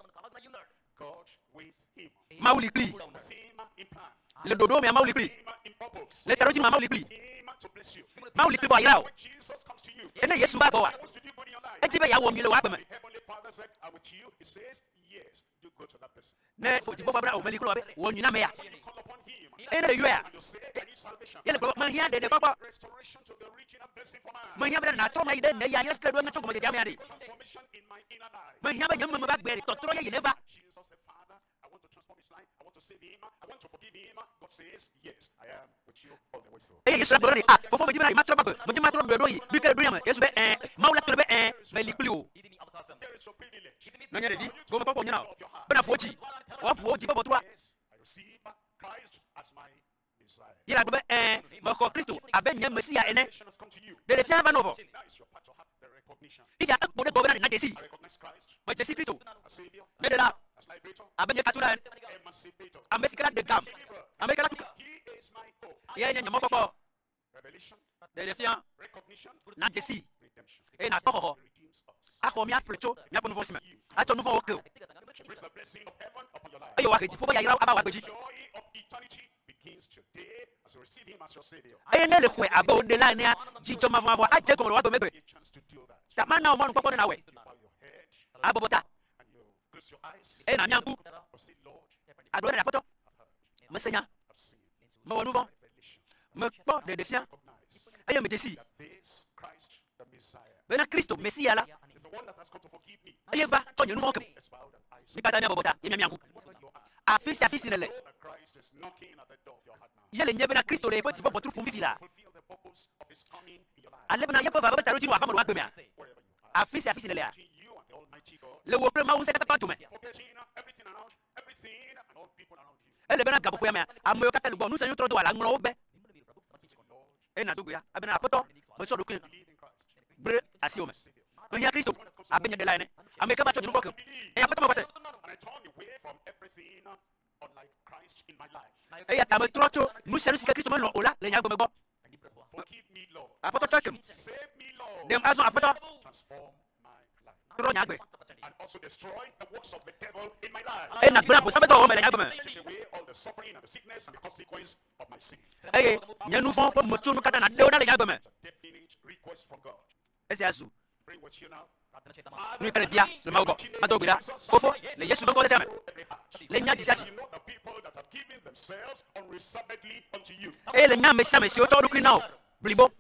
God with him. Ma wo lipi. With him in plan. Le dodo me ma wo lipi. Him in purpose. Le taroji ma wo lipi. Him to bless you. Ma wo lipi bo ira o. When Jesus comes to you, Ene Yesu ba bo wa. he wants to do good in your life. E ti be ya wo mi le wa gbe me. The Heavenly Father said, I'm with you. He says, yes, do good to that person. Ne fo ti bo fa bra o me li kro be. Wo nyu na me ya. When you call upon him, Ene le yo ya. and you say, I need salvation. Ye le bro ma hia de papa. Restoration to the original blessing for man. Ma hia be na to ma ide ne ya yes kre do na to ko me ja me ya de. Transformation in my inner life. Ma hia be nyam me ba gbe to tro ye never. Jesus said, Father, I want to transform his life. I want to save him. I want to forgive him. God says, yes, I am with you all the way through. E Yesu bro ni fo fo me ji ma tro ba ko. Me ji ma tro do yi. Bi ke do yam. Yesu be ma wo la tro be me li pli o. There is your privilege. No nya de di. Go me ko nyina o. Of your heart. Be na fo ji. O fo ji bo to. Yes, I receive Christ as my Messiah. Ye la do be ma ko Kristo abe nya Messia ene. Salvation has come to you. De le fian va novo. Now it's your part to have the recognition. Ija akpo de go be na jesi. I recognize Christ Ma jesi Kristo. as Savior, Me de la as Liberator, abe nya katula Emancipator. amesi kala de gam. Ame kala tuka. He is my hope. Ye nya mo papa. Revelation, De le fian recognition, na jesi. redemption. E na to ho. He redeems us. Ako mi aplecho, mi apo nouveau sima. Acho nouveau oke. He brings the blessing of heaven upon your life. Ayo wa kiti popo ya ira aba wa gbeji. Joy of eternity begins today as you receive him as your Savior. E ne le kwe aba o de la ne jijo ma va aje ko wa go megbe. A chance to do that. Ta mana o manu popo na we. You bow your head Abobota. and you close your eyes. E na mi anku. You say, Lord, Adore na poto. Me senya. I've seen Me wo nouveau. revelation. Me po de defiant. Recognize Ayo me jesi. that this Christ, the Messiah, Bena Kristo Messia la. is the one that has come to forgive me. Ayo va to nouveau oke. Let's bow our eyes. Mi pata mi abobota. Ye mi anku. Open your eyes. Afisi ne le. Know that Christ is knocking at the door of your heart now. Ye le nye bena Kristo le po ti popo tru pum fifila. Fulfill the purpose of his coming in your life. Ale bena ye po va ba taroji wa famo wa gbe mi. Wherever you are. Afisi ne le ya. Between you and the Almighty God. Le wo pre ma un se kata pa to me. Forgetting everything and all people around you. Ele bena gabu ko ya me. Amoyo kata lu bo nu se yu tro do ala ngro obe. Lord, E na dugu ya. Abena apoto. Mo so do kun. believe in Christ. Bre asio me. Savior. Me ya Kristo. Abenya de la ne. Ame ka ba to nouveau oke. E apoto mo se. And I turn away from everything unlike Christ in my life. E ya ta me trocho. Nu se sika Kristo me no ola le nya go me bo. Forgive me, Lord. Apoto chokem. Save me, Lord. Dem aso apoto. Transform my life. Tro nya gbe. And also destroy the works of the devil in my life. E na gbra bo sabe to o me le nya go me. Take away all the suffering and the sickness and the consequence of my sin. E nya nu fon po mo tu nu kata na de o na le nya go me. It's a definite request from God. E se asu. Bring with you now. Nu kale bia le ma go. Ma to gbira. Fofo le Yesu do ko le se me. Every heart. Le nya di sachi. You know the people that have given themselves unreservedly unto you. E le nya me sa me si o to du kun na o. BLIBO.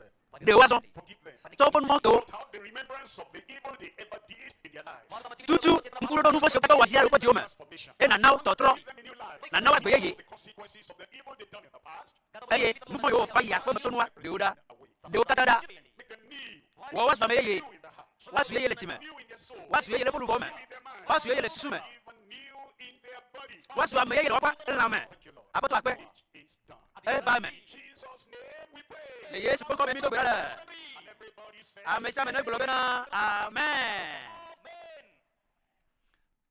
De wazo. Forgive them. To pon mo to. Without the remembrance of the evil they ever did in their lives. Tutu nkuru do nu fo so kata wa dia ko ti o me. Transformation. E na now to tro. Give them a new life. Na now agbe ye. The consequences of the evil they've done in the past. E nu fo yo fa ya ko me so nu wa. De o da. De o kata da. Make them kneel. Wo wa so me ye. You in the heart. wasu yele time wasu yele bulu bome wasu yele sume wasu ame yele wapa lame apoto akpe va me le Yesu poko me mi do bela amesa me no globe na amen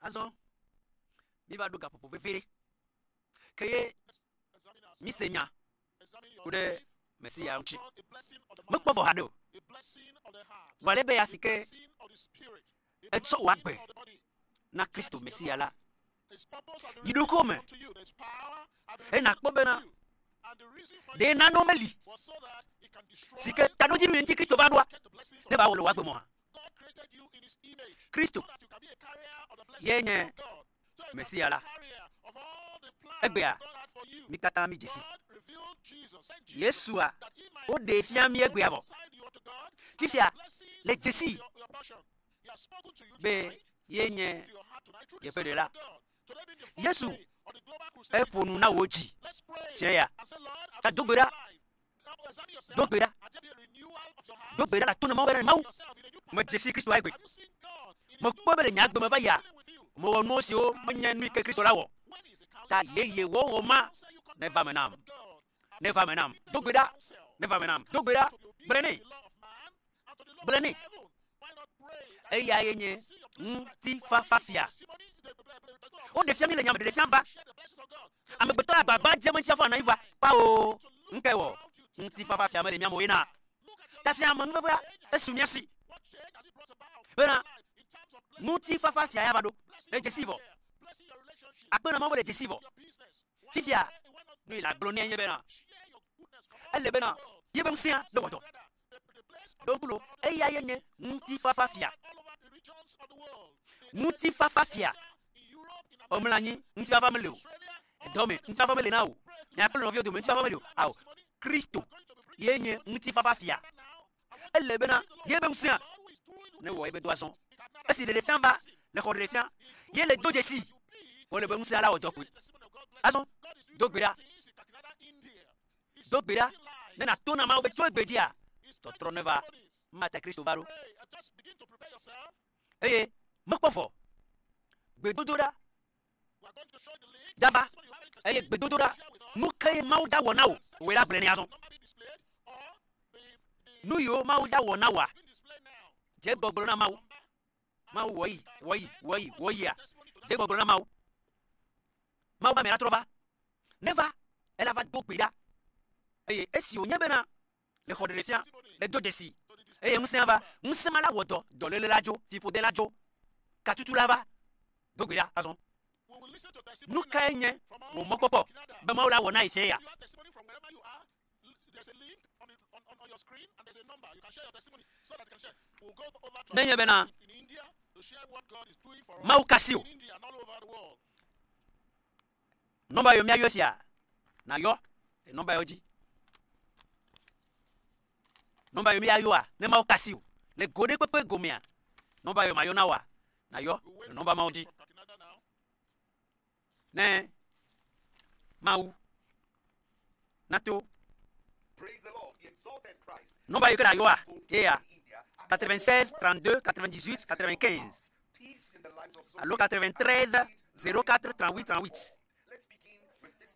azo mi va duga popo vevere keye mi senya kude Messia unchi mukpo fo hado wale be yasike etso wagbe na Kristo Messia la yiduko me na kpobe na de na no meli sike tanoji mi nti Kristo badwa ne ba wolo wagbe mo ha Kristo yenye Messia la egbea mi kata mi jesi Yesua o de fiami egbea bo fifia le jesi be yenye ye pedela Yesu eponu na woji cheya ta dogbera la tuna mo bere mau mo jesi Kristo egbe mo pobele nya gbe mo vaya mo no si o mo nya mi ke Kristo lawo ta yeye wo ma never menam dogbera never menam dogbera brene eya yenye ti fafia o de fiami le nyam de fiamba ame beto agba je mo chiafo na iva pa o nkewo ti fafia me le nyam o ina ta fiam no veva esumiasi bena muti fafia ya bado e jesivo akpena mo le jesivo fifia no ila glone nye bena ele bena yebe msia do woto dompulo eya yenye muti fafia omlanyi muti fafa mele dome muti fafa mele na o nya pelo no vio muti fafa mele o Kristo yenye muti fafia ele bena yebe msia ne wo yebe doison esi de fiamba le ko de fian ye le do jesi o le be msia la o dokwe aso dogbera ne na tona ma o be cho egbedia to troneva mata Kristo varo mokpofo gbedodora daba gbedodora mukai mauda wonawo wera brene aso nuyo mauda wonawa je gbogbo na mau woyi ya je gbogbo na mau ba mera trova never ela va dogbeda esi onyebena le khodrefia le dodesi msema la wodo dolele lajo tipo de lajo katutu lava dogbeda azon nu kayenye wo mopopo be ma la wona ise ya nenye bena mau kasio nomba yo miayo sia na yo nomba yoji nomba yo miayo a ne mau kasio le gode pepe gomia nomba yo mayo na wa na yo nomba maudi ne mau nato Praise the Lord, the exalted Christ. Nomba yo na yo a 96 32 98 95 allo 93 04 38 38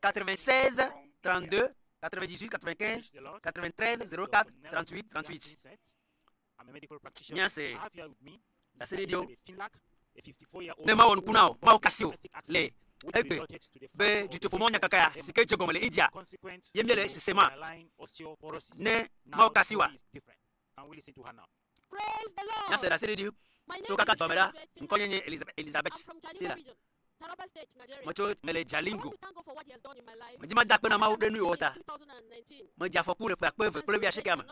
96 32 98 95 93 04 38 38. Bien c'est la série dio ne ma won kunao ma okasio le ebe be du topo monya kakaya sikeje gomele India yemele sisema ne ma okasiwa. Praise the Lord. Bien c'est la série dio so kaka tomera nkonyenye Elizabeth tila mocho mele jalingo majima dakpe na mau denu yota maja fokure pa peve kule bia shekama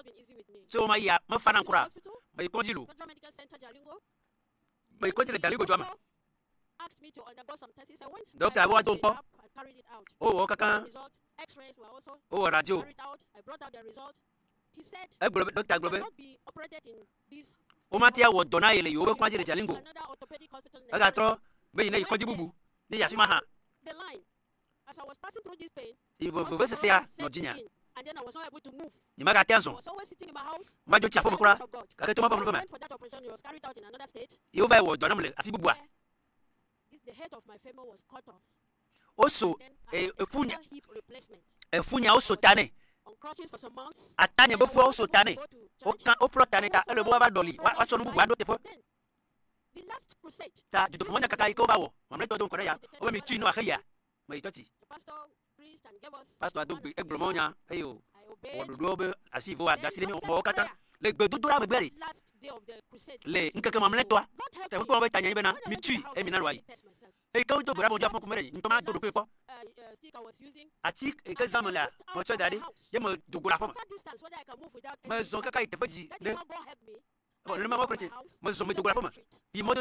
so ma ya ma fana nkura ma ikonjilu ma ikonjile jalingo jama doctor wa don po o kaka o radio doctor globe o matia wo dona yele yo be kwanjile jalingo aga tro be ina ikonji bubu ni ya fima ha the line as I was passing through this pain. Ivo vese sea no jinya And then I was not able to move. Il m'a gâté en I son. was always sitting in my house. Moi, je tiens pas mon courage. Of God. Quand tu m'as pas When mon I courage. went for that operation, it was carried out in another state. Il va voir dans le afi bois. The head of my femur was cut off. Oso Then I had a funya total hip replacement. funya oso tane. On crutches for some months. Atane bo fu oso tane. Go to O church. kan o pro tane ta le bo va doli. Wa so no bu ando te po. Then, the last crusade, Ta ju to mo nya kaka iko va wo. Mo mle to to ko ya. O mi tu no akaya. Mo itoti. the pastor preached and gave us. Pastor do manna. eglo mo nya. Ayo. I O obeyed. do do be asi vo agasile mi mo kata. Le gbe do do ra me gbere. Last day of the crusade. Le nkeke mo mle to. God help Te me. ko mo be tanya ibe na When I mi went to tu the house, e mi na I lo had ayi. to test myself. E ka o to gora mo jo fun ko mere. Nto ma do do pe ko. Stick I was using. Ati e ke zam la. Mo cho dadi. Ye mo do gora fo. Far distance whether I can move without Mo any zo kaka ite pe ji. That Le is how God helped me. o le ma mo ko ti. Mo zo me do gora fo ma. I mo